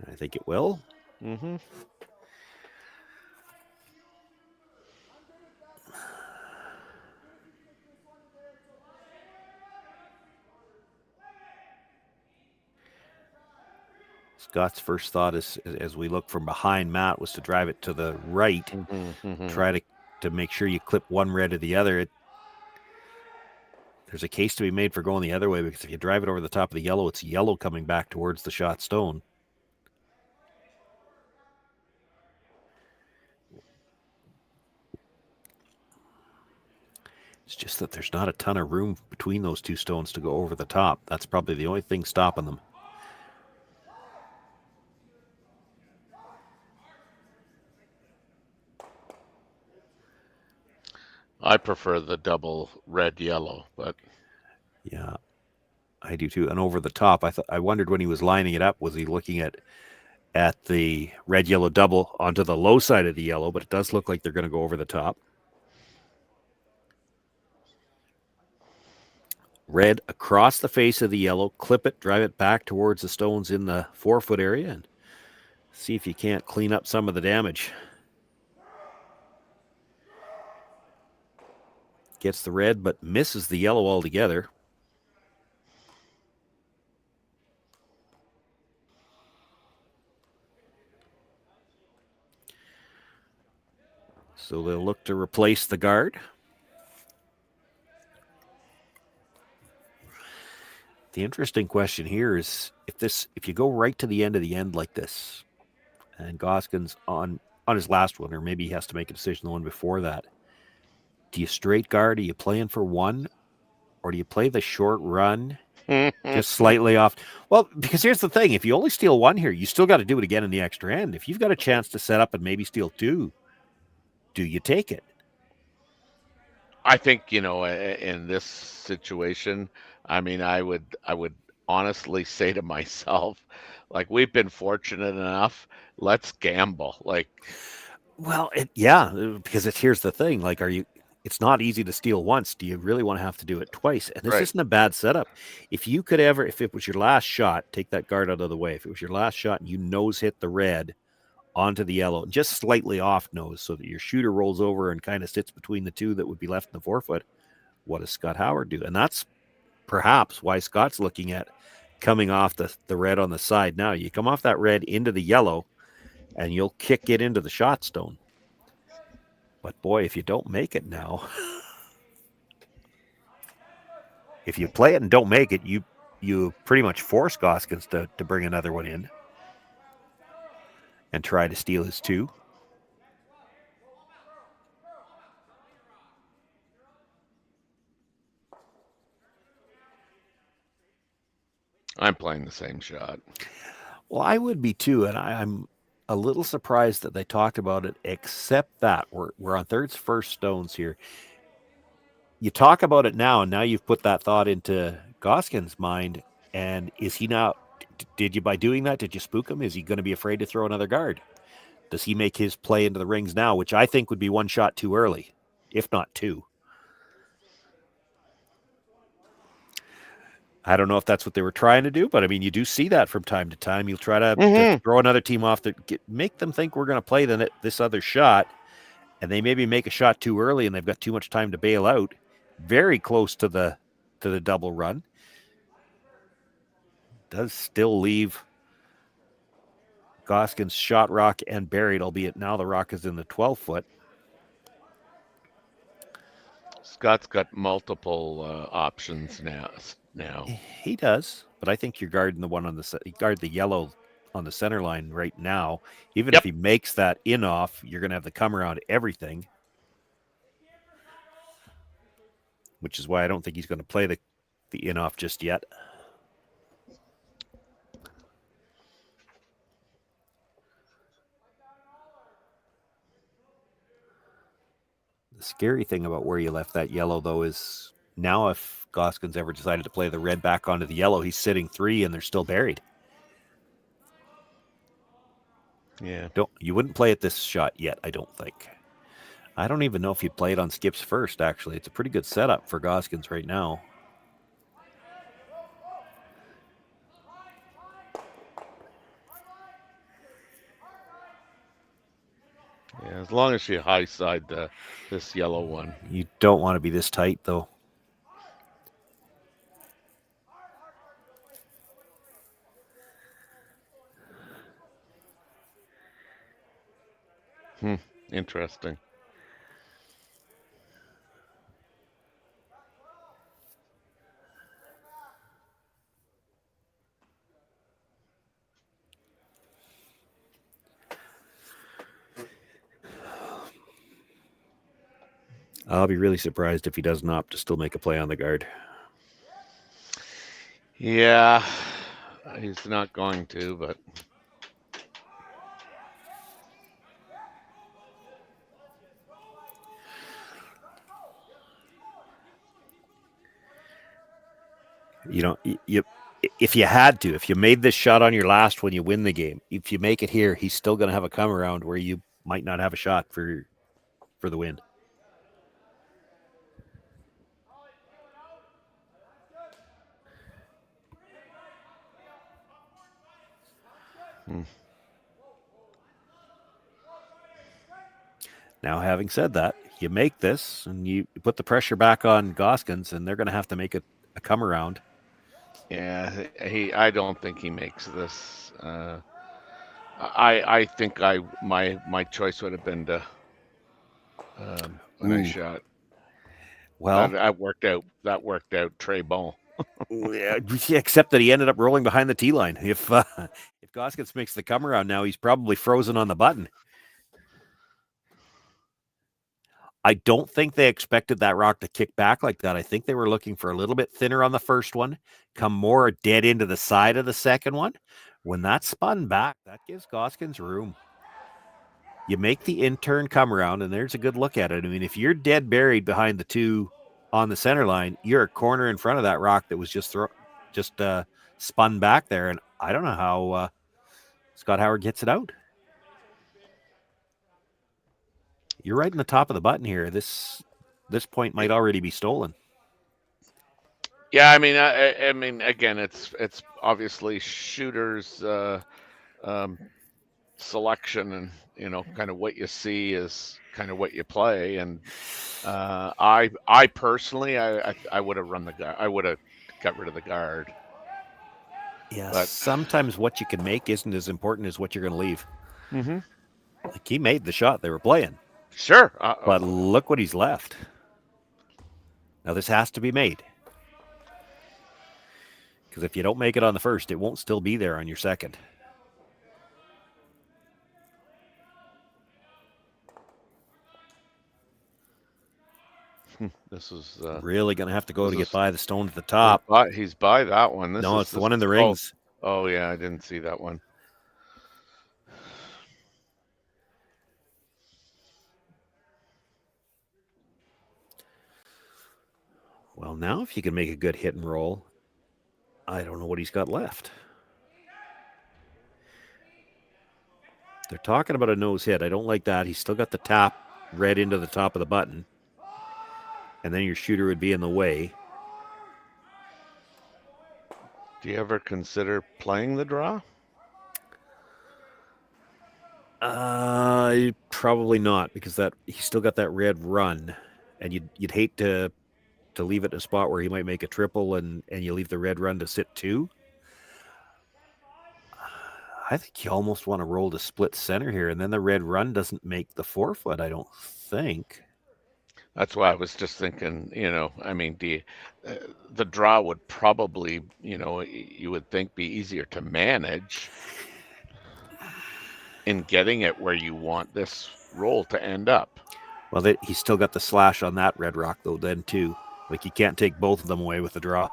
S5: I think it will.
S6: Mm-hmm.
S5: Scott's first thought is, as we look from behind Matt, was to drive it to the right. Try to make sure you clip one red or the other. There's a case to be made for going the other way, because if you drive it over the top of the yellow, it's yellow coming back towards the shot stone. It's just that there's not a ton of room between those two stones to go over the top. That's probably the only thing stopping them.
S6: I prefer the double red-yellow, but
S5: yeah, I do too. And over the top, I wondered when he was lining it up, was he looking at the red-yellow double onto the low side of the yellow? But it does look like they're going to go over the top. Red across the face of the yellow, clip it, drive it back towards the stones in the 4-foot area, and see if you can't clean up some of the damage. Gets the red, but misses the yellow altogether. So they'll look to replace the guard. The interesting question here is if you go right to the end like this, and Gosgens on his last one, or maybe he has to make a decision the one before that. Do you straight guard? Are you playing for one? Or do you play the short run just slightly off? Well, because here's the thing. If you only steal one here, you still got to do it again in the extra end. If you've got a chance to set up and maybe steal two, do you take it?
S6: I think, in this situation, I mean, I would honestly say to myself, like, we've been fortunate enough, let's gamble. Like,
S5: well, because here's the thing. Like, it's not easy to steal once. Do you really want to have to do it twice? And this isn't a bad setup. If it was your last shot, take that guard out of the way. If it was your last shot and you nose hit the red onto the yellow, just slightly off nose, so that your shooter rolls over and kind of sits between the two that would be left in the forefoot, what does Scott Howard do? And that's perhaps why Scott's looking at coming off the red on the side. Now you come off that red into the yellow and you'll kick it into the shot stone. But boy, if you don't make it now, if you play it and don't make it, you pretty much force Gosgens to bring another one in and try to steal his two.
S6: I'm playing the same shot.
S5: Well, I would be too, and I'm a little surprised that they talked about it, except that we're on thirds first stones here. You talk about it now, and now you've put that thought into Gosgens' mind, and is he now, by doing that, did you spook him? Is he going to be afraid to throw another guard? Does he make his play into the rings now, which I think would be one shot too early, if not two? I don't know if that's what they were trying to do, but I mean, you do see that from time to time. You'll try to throw another team off, make them think we're going to play this other shot, and they maybe make a shot too early, and they've got too much time to bail out. Very close to the double run. Does still leave Gosgens shot rock and buried, albeit now the rock is in the 12-foot.
S6: Scott's got multiple options now.
S5: He does, but I think you're guarding guard the yellow on the center line right now. Even if he makes that in off, you're going to have to come around everything, which is why I don't think he's going to play the in off just yet. The scary thing about where you left that yellow, though, is now if Gosgens ever decided to play the red back onto the yellow, he's sitting 3 and they're still buried.
S6: Yeah.
S5: You wouldn't play at this shot yet, I don't think. I don't even know if you'd play it on skips first, actually. It's a pretty good setup for Gosgens right now.
S6: Yeah, as long as you high side this yellow one.
S5: You don't want to be this tight, though.
S6: Interesting.
S5: I'll be really surprised if he doesn't opt to still make a play on the guard.
S6: Yeah, he's not going to, but...
S5: If you had to, if you made this shot on your last when you win the game, if you make it here, he's still going to have a come around where you might not have a shot for the win. Now, having said that, you make this and you put the pressure back on Gosgens, and they're going to have to make a come around.
S6: Yeah, I don't think he makes this. I think my choice would have been to when I shot.
S5: Well,
S6: that worked out. That worked out. Très bon.
S5: Yeah, except that he ended up rolling behind the tee line. If Gosgens makes the come around now, he's probably frozen on the button. I don't think they expected that rock to kick back like that. I think they were looking for a little bit thinner on the first one, come more dead into the side of the second one. When that spun back, that gives Gosgens room. You make the in-turn come around, and there's a good look at it. I mean, if you're dead buried behind the two on the center line, you're a corner in front of that rock that was just spun back there, and I don't know how Scott Howard gets it out. You're right in the top of the button here. This point might already be stolen.
S6: Yeah, I mean, again, it's obviously shooters selection, and kind of what you see is kind of what you play. And I personally, I would have run the guard. I would have got rid of the guard.
S5: Yeah,
S6: but
S5: sometimes what you can make isn't as important as what you're going to leave.
S6: Mm-hmm.
S5: Like he made the shot they were playing.
S6: Sure.
S5: But look what he's left. Now this has to be made. Because if you don't make it on the first, it won't still be there on your second.
S6: This is
S5: really going to have to go to get by the stone at the top.
S6: He's by that one.
S5: No, it's the one in the rings.
S6: Oh, yeah, I didn't see that one.
S5: Well, now if you can make a good hit and roll, I don't know what he's got left. They're talking about a nose hit. I don't like that. He's still got the tap red into the top of the button. And then your shooter would be in the way.
S6: Do you ever consider playing the draw?
S5: Probably not, because he's still got that red run. And you'd hate to leave it in a spot where he might make a triple and you leave the red run to sit two. I think you almost want to roll to split center here, and then the red run doesn't make the 4-foot, I don't think.
S6: That's why I was just thinking, I mean, the draw would probably, you would think be easier to manage in getting it where you want this roll to end up.
S5: Well, he's still got the slash on that red rock, though, then, too. Like, you can't take both of them away with the draw.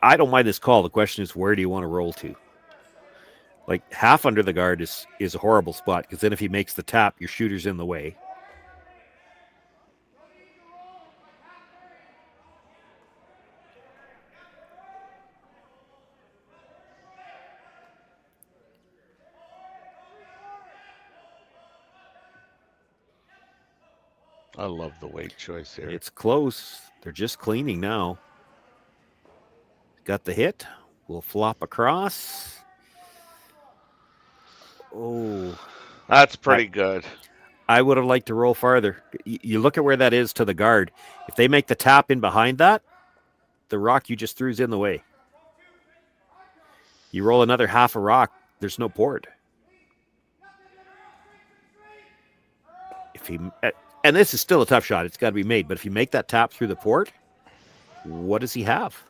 S5: I don't mind this call. The question is, where do you want to roll to? Like, half under the guard is a horrible spot, because then if he makes the tap, your shooter's in the way.
S6: I love the weight choice here.
S5: It's close. They're just cleaning now. Got the hit. We'll flop across. Oh.
S6: That's pretty good.
S5: I would have liked to roll farther. You look at where that is to the guard. If they make the tap in behind that, the rock you just threw is in the way. You roll another half a rock, there's no port. And this is still a tough shot. It's got to be made. But if you make that tap through the port, what does he have?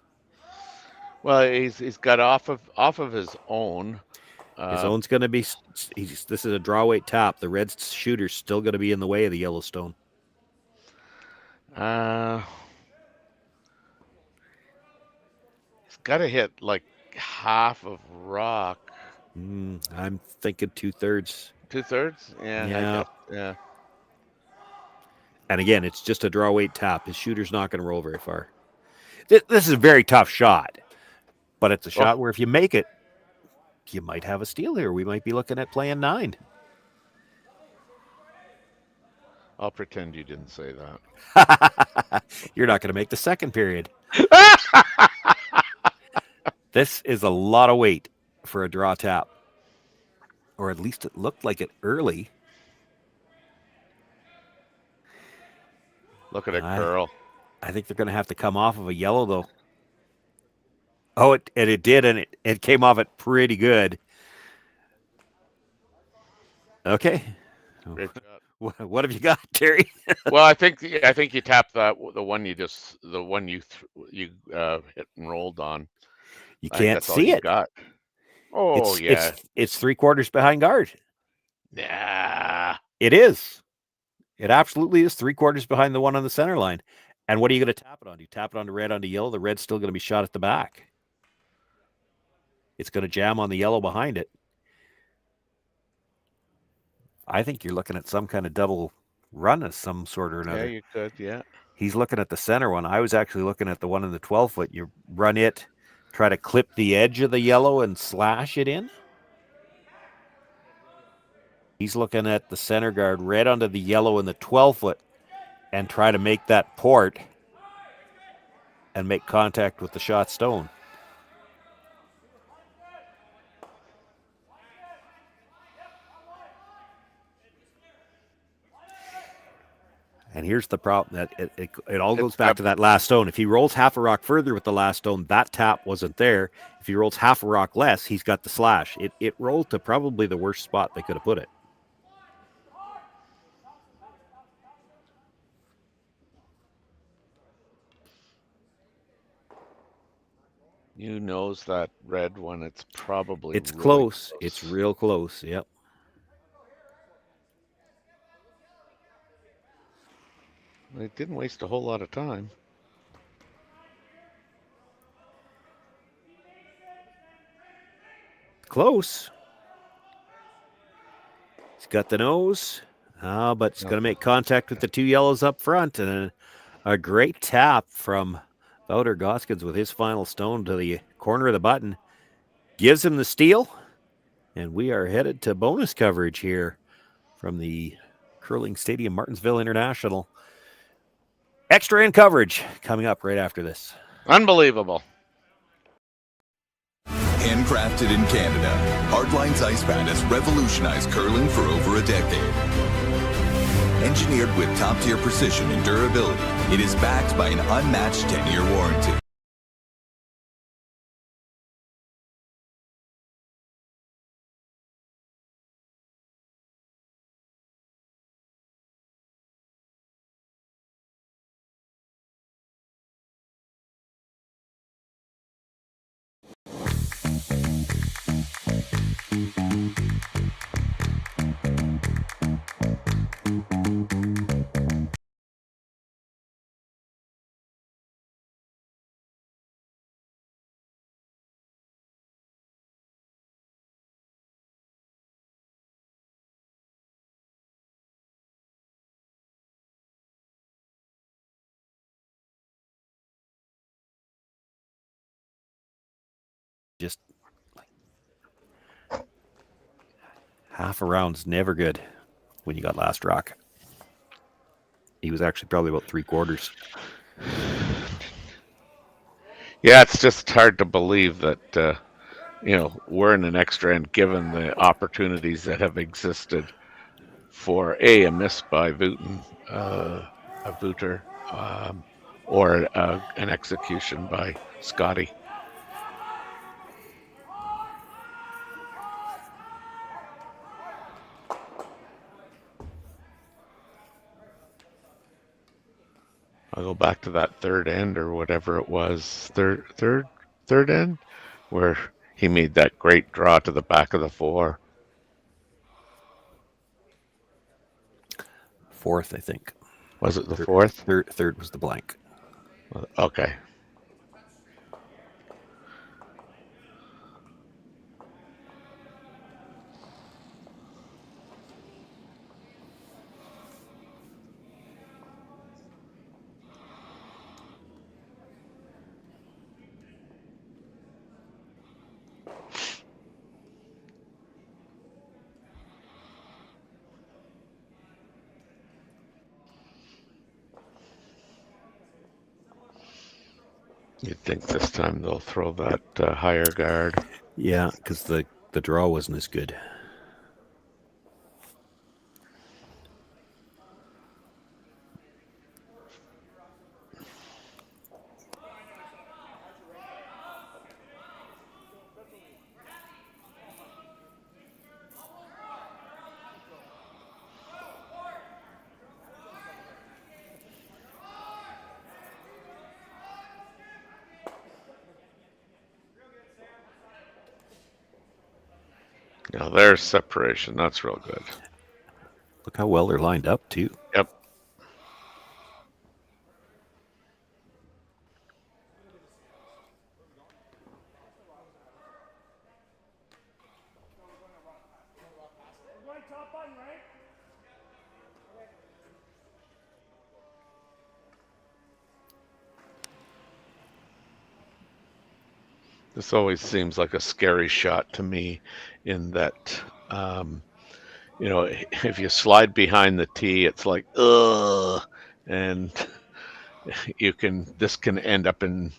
S6: Well, he's got off of his own.
S5: His own's going to be. This is a draw weight tap. The red shooter's still going to be in the way of the Yellowstone.
S6: He's got to hit like half of rock.
S5: I'm thinking 2/3.
S6: 2/3? Yeah. Yeah.
S5: And again, it's just a draw weight tap. His shooter's not going to roll very far. This is a very tough shot, but it's a shot where if you make it, you might have a steal here. We might be looking at playing 9.
S6: I'll pretend you didn't say that.
S5: You're not going to make the second period. This is a lot of weight for a draw tap. or at least it looked like it early.
S6: Look at it curl.
S5: I think they're going to have to come off of a yellow, though. Oh, it did, and it came off it pretty good. Okay.
S6: Great shot.
S5: What have you got, Terry?
S6: Well, I think you tapped the one you hit and rolled on.
S5: You can't see it.
S6: Got. Oh, yeah.
S5: It's 3/4 behind guard.
S6: Yeah.
S5: It is. It absolutely is 3/4 behind the one on the center line. And what are you going to tap it on? Do you tap it onto red, onto yellow? The red's still going to be shot at the back. It's going to jam on the yellow behind it. I think you're looking at some kind of double run of some sort or another.
S6: Yeah, you could, yeah.
S5: He's looking at the center one. I was actually looking at the one in the 12-foot. You run it, try to clip the edge of the yellow and slash it in. He's looking at the center guard, red onto the yellow in the 12-foot, and try to make that port and make contact with the shot stone. And here's the problem, that it all goes back to that last stone. If he rolls half a rock further with the last stone, that tap wasn't there. If he rolls half a rock less, he's got the slash. It rolled to probably the worst spot they could have put it.
S6: You knows that red one. It's probably
S5: really close. It's real close. Yep.
S6: It didn't waste a whole lot of time.
S5: Close. He's got the nose, but he's going to make contact with the two yellows up front. And a great tap from Wouter Gosgens with his final stone to the corner of the button. Gives him the steal. And we are headed to bonus coverage here from the Curling Stadium Martensville International. Extra in coverage coming up right after this.
S6: Unbelievable.
S7: Handcrafted in Canada, Hardlines Ice Pad has revolutionized curling for over a decade. Engineered with top-tier precision and durability, it is backed by an unmatched 10-year warranty.
S5: Just like half a round's never good when you got last rock. He was actually probably about 3/4.
S6: Yeah, it's just hard to believe that we're in an extra end given the opportunities that have existed for a miss by Wouter, or an execution by Scotty. I'll go back to that third end or whatever it was, third end, where he made that great draw to the back of the four.
S5: Fourth, I think.
S6: Was it the fourth?
S5: Third was the blank.
S6: Okay. You'd think this time they'll throw that higher guard.
S5: Yeah, because the draw wasn't as good.
S6: Now there's separation. That's real good.
S5: Look how well they're lined up, too.
S6: Yep. This always seems like a scary shot to me in that, if you slide behind the tee, it's like, ugh, and this can end up in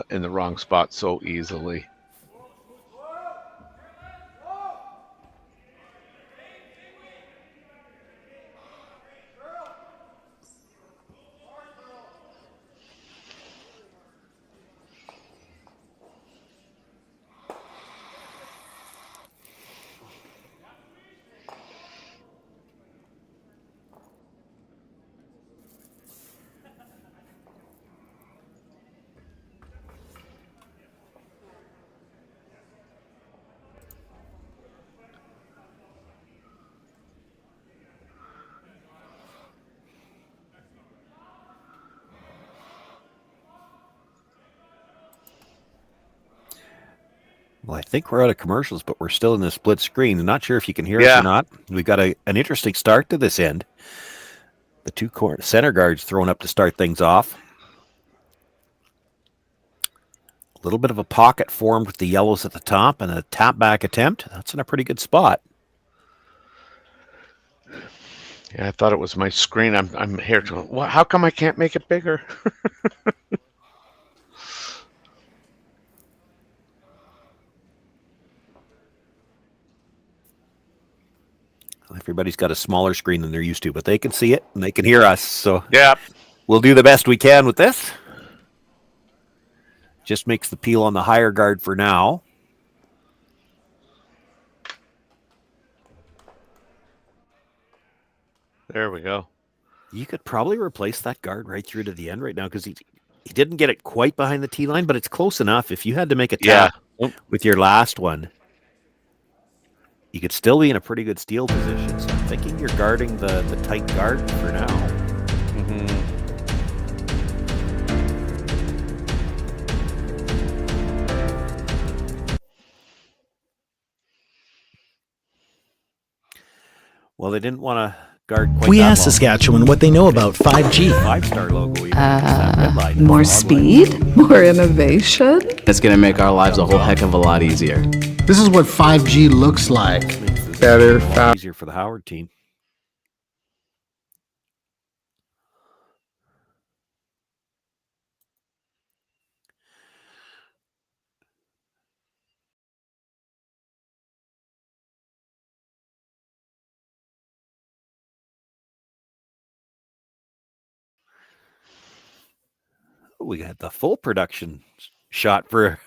S6: the wrong spot so easily.
S5: Well, I think we're out of commercials, but we're still in the split screen. I'm not sure if you can hear us or not. We've got an interesting start to this end. The two center guards thrown up to start things off. A little bit of a pocket formed with the yellows at the top and a tap back attempt. That's in a pretty good spot.
S6: Yeah, I thought it was my screen. I'm here to. Well, how come I can't make it bigger?
S5: Everybody's got a smaller screen than they're used to, but they can see it and they can hear us. So
S6: yeah,
S5: we'll do the best we can with this. Just makes the peel on the higher guard for now.
S6: There we go.
S5: You could probably replace that guard right through to the end right now because he didn't get it quite behind the tee line, but it's close enough. If you had to make a tap with your last one, you could still be in a pretty good steal position. So I'm thinking you're guarding the tight guard for now.
S6: Mm-hmm.
S5: Well, they didn't want to guard quite
S1: We
S5: that
S1: asked
S5: long.
S1: Saskatchewan what they know about 5G.
S5: 5-star logo. Even.
S2: More speed? More innovation?
S3: It's going to make our lives a whole heck of a lot easier.
S14: This is what 5G looks like.
S5: Better, faster. Easier for the Howard team. We got the full production shot for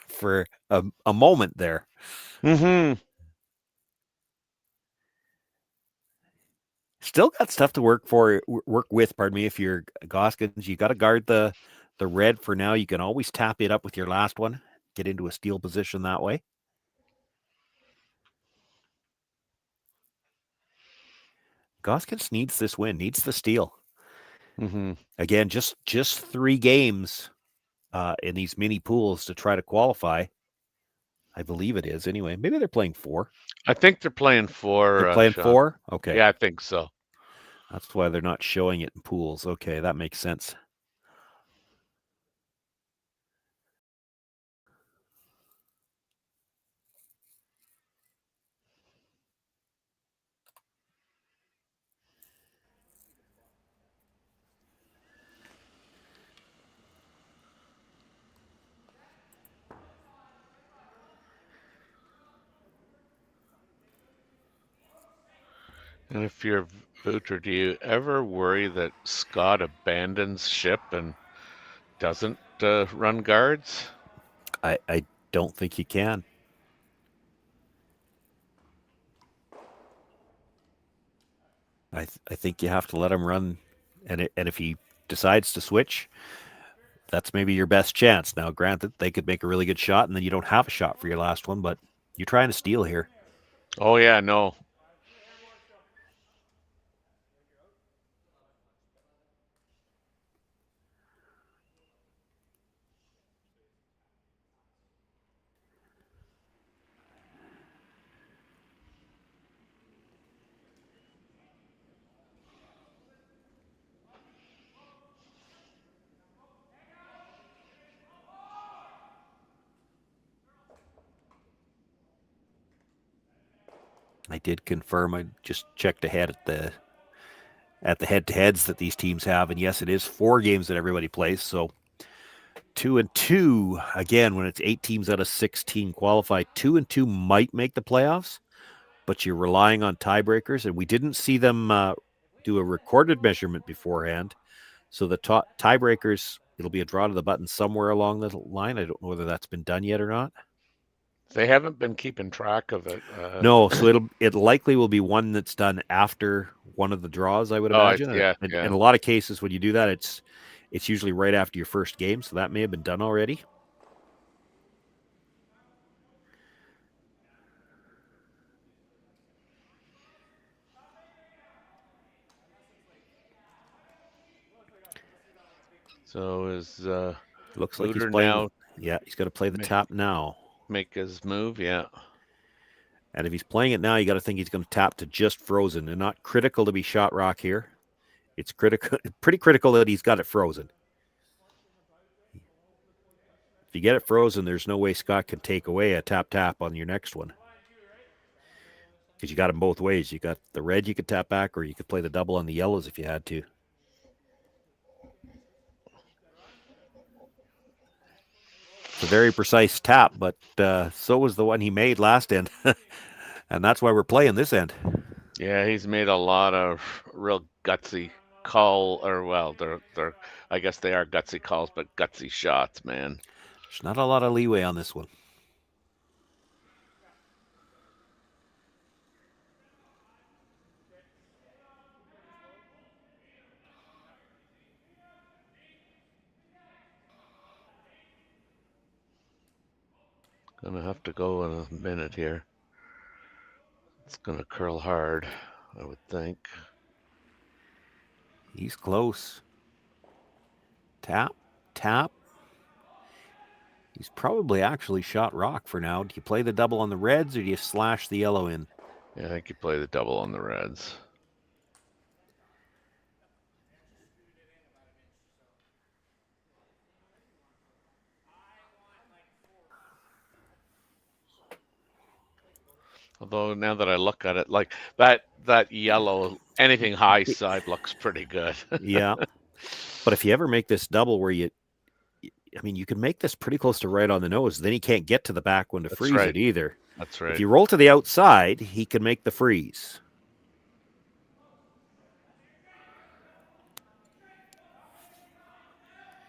S5: a moment there.
S6: Mm-hmm.
S5: Still got stuff to work with. Pardon me. If you're Gosgens, you got to guard the red for now. You can always tap it up with your last one. Get into a steal position that way. Gosgens needs this win. Needs the steal.
S6: Mm-hmm.
S5: Again, just 3 games in these mini pools to try to qualify. I believe it is anyway. Maybe they're playing 4.
S6: I think they're playing 4.
S5: They're playing 4? Okay.
S6: Yeah, I think so.
S5: That's why they're not showing it in pools. Okay, that makes sense.
S6: And if you're Wouter, do you ever worry that Scott abandons ship and doesn't run guards?
S5: I don't think you can. I think you have to let him run, and if he decides to switch, that's maybe your best chance. Now, granted, they could make a really good shot, and then you don't have a shot for your last one, but you're trying to steal here.
S6: Oh yeah, no.
S5: I did confirm. I just checked ahead at the head-to-heads that these teams have, and yes, it is 4 games that everybody plays. So 2-2 again. When it's 8 teams out of 16 qualify, 2-2 might make the playoffs, but you're relying on tiebreakers, and we didn't see them do a recorded measurement beforehand. So the tiebreakers, it'll be a draw to the button somewhere along the line. I don't know whether that's been done yet or not.
S6: They haven't been keeping track of it.
S5: No, so it likely will be one that's done after one of the draws, I would imagine. And in a lot of cases, when you do that, it's usually right after your first game, so that may have been done already.
S6: So is
S5: looks like he's
S6: Wouter
S5: playing
S6: now?
S5: Yeah, he's got to play the tap now.
S6: Make his move, yeah.
S5: And if he's playing it now, you got to think he's going to tap to just frozen, and not critical to be shot rock here. It's critical, pretty critical that he's got it frozen. If you get it frozen, there's no way Scott can take away a tap on your next one. Because you got them both ways. You got the red you could tap back, or you could play the double on the yellows if you had to. It's a very precise tap, but so was the one he made last end. And that's why we're playing this end.
S6: Yeah, he's made a lot of real gutsy call, or well, they're I guess they are gutsy calls, but gutsy shots, man.
S5: There's not a lot of leeway on this one.
S6: Gonna have to go in a minute here. It's gonna curl hard, I would think.
S5: He's close. Tap. He's probably actually shot rock for now. Do you play the double on the reds, or do you slash the yellow in?
S6: Yeah, I think you play the double on the reds. Although now that I look at it, like that yellow, anything high side looks pretty good.
S5: Yeah. But if you ever make this double where you can make this pretty close to right on the nose, then he can't get to the back one to freeze it either.
S6: That's right.
S5: If you roll to the outside, he can make the freeze.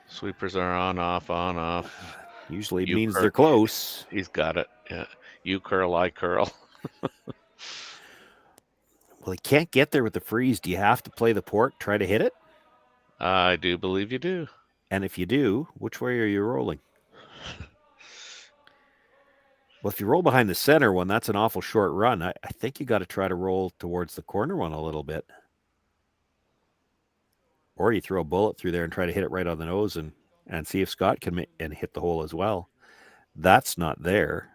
S6: Sweepers are on, off.
S5: Usually it means they're close.
S6: He's got it. Yeah. You curl, I curl.
S5: Well, he can't get there with the freeze. Do you have to play the port, try to hit it?
S6: I do believe you do.
S5: And if you do, which way are you rolling? Well, if you roll behind the center one, that's an awful short run. I think you got to try to roll towards the corner one a little bit. Or you throw a bullet through there and try to hit it right on the nose and see if Scott can and hit the hole as well. That's not there.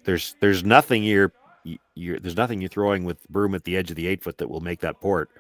S5: There's nothing you're throwing with broom at the edge of the 8-foot that will make that port.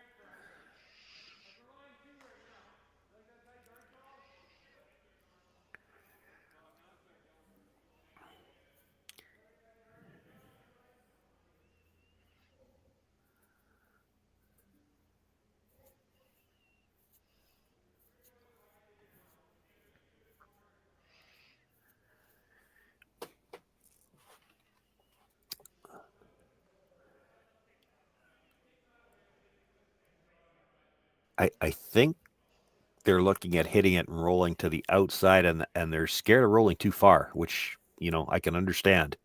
S5: I think they're looking at hitting it and rolling to the outside, and they're scared of rolling too far, which, I can understand.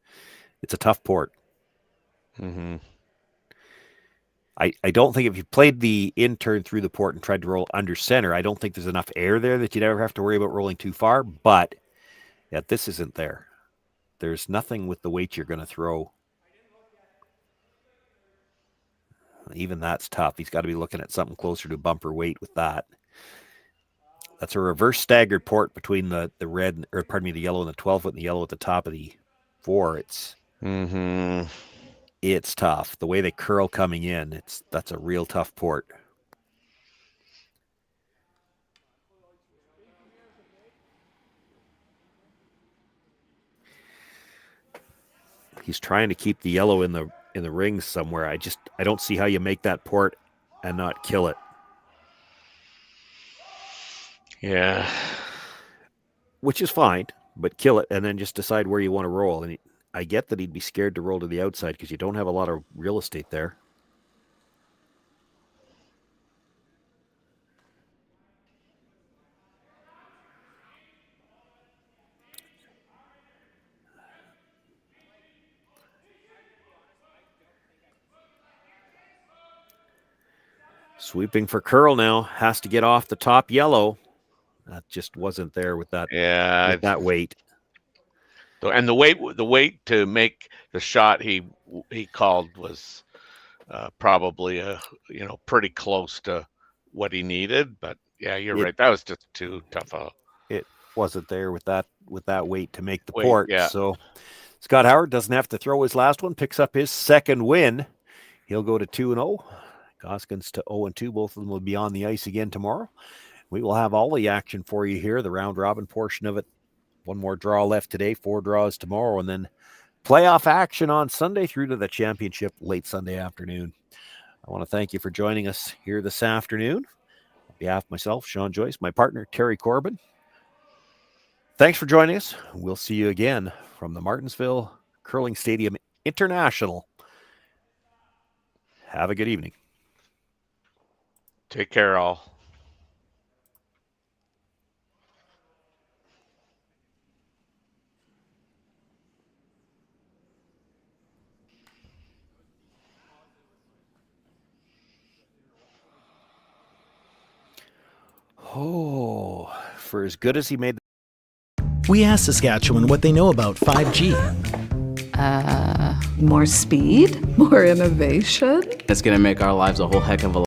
S5: It's a tough port.
S6: Mm-hmm.
S5: I don't think if you played the in-turn through the port and tried to roll under center, I don't think there's enough air there that you'd ever have to worry about rolling too far, but yeah, this isn't there. there's nothing with the weight you're going to throw. Even that's tough. He's got to be looking at something closer to bumper weight with that. That's a reverse staggered port between the red, or pardon me, the yellow and the 12-foot and the yellow at the top of the 4. It's tough. The way they curl coming in, that's a real tough port. He's trying to keep the yellow in the rings somewhere. I don't see how you make that port and not kill it.
S6: Yeah.
S5: Which is fine, but kill it and then just decide where you want to roll. And I get that he'd be scared to roll to the outside because you don't have a lot of real estate there. Sweeping for curl now. Has to get off the top yellow. That just wasn't there with that.
S6: Yeah,
S5: with that weight.
S6: And the weight to make the shot he called was probably pretty close to what he needed. But yeah, you're right. That was just too tough.
S5: It wasn't there with that weight to make the port.
S6: Yeah.
S5: So Scott Howard doesn't have to throw his last one. Picks up his second win. He'll go to 2-0. Gosgens to 0-2. Both of them will be on the ice again tomorrow. We will have all the action for you here, the round robin portion of it. One more draw left today, 4 draws tomorrow, and then playoff action on Sunday through to the championship late Sunday afternoon. I want to thank you for joining us here this afternoon. On behalf of myself, Sean Joyce, my partner, Terry Corbin. Thanks for joining us. We'll see you again from the Martensville Curling Stadium International. Have a good evening.
S6: Take care, all.
S5: Oh, for as good as he made.
S1: We asked Saskatchewan what they know about 5G.
S2: More speed? More innovation?
S3: It's going to make our lives a whole heck of a lot.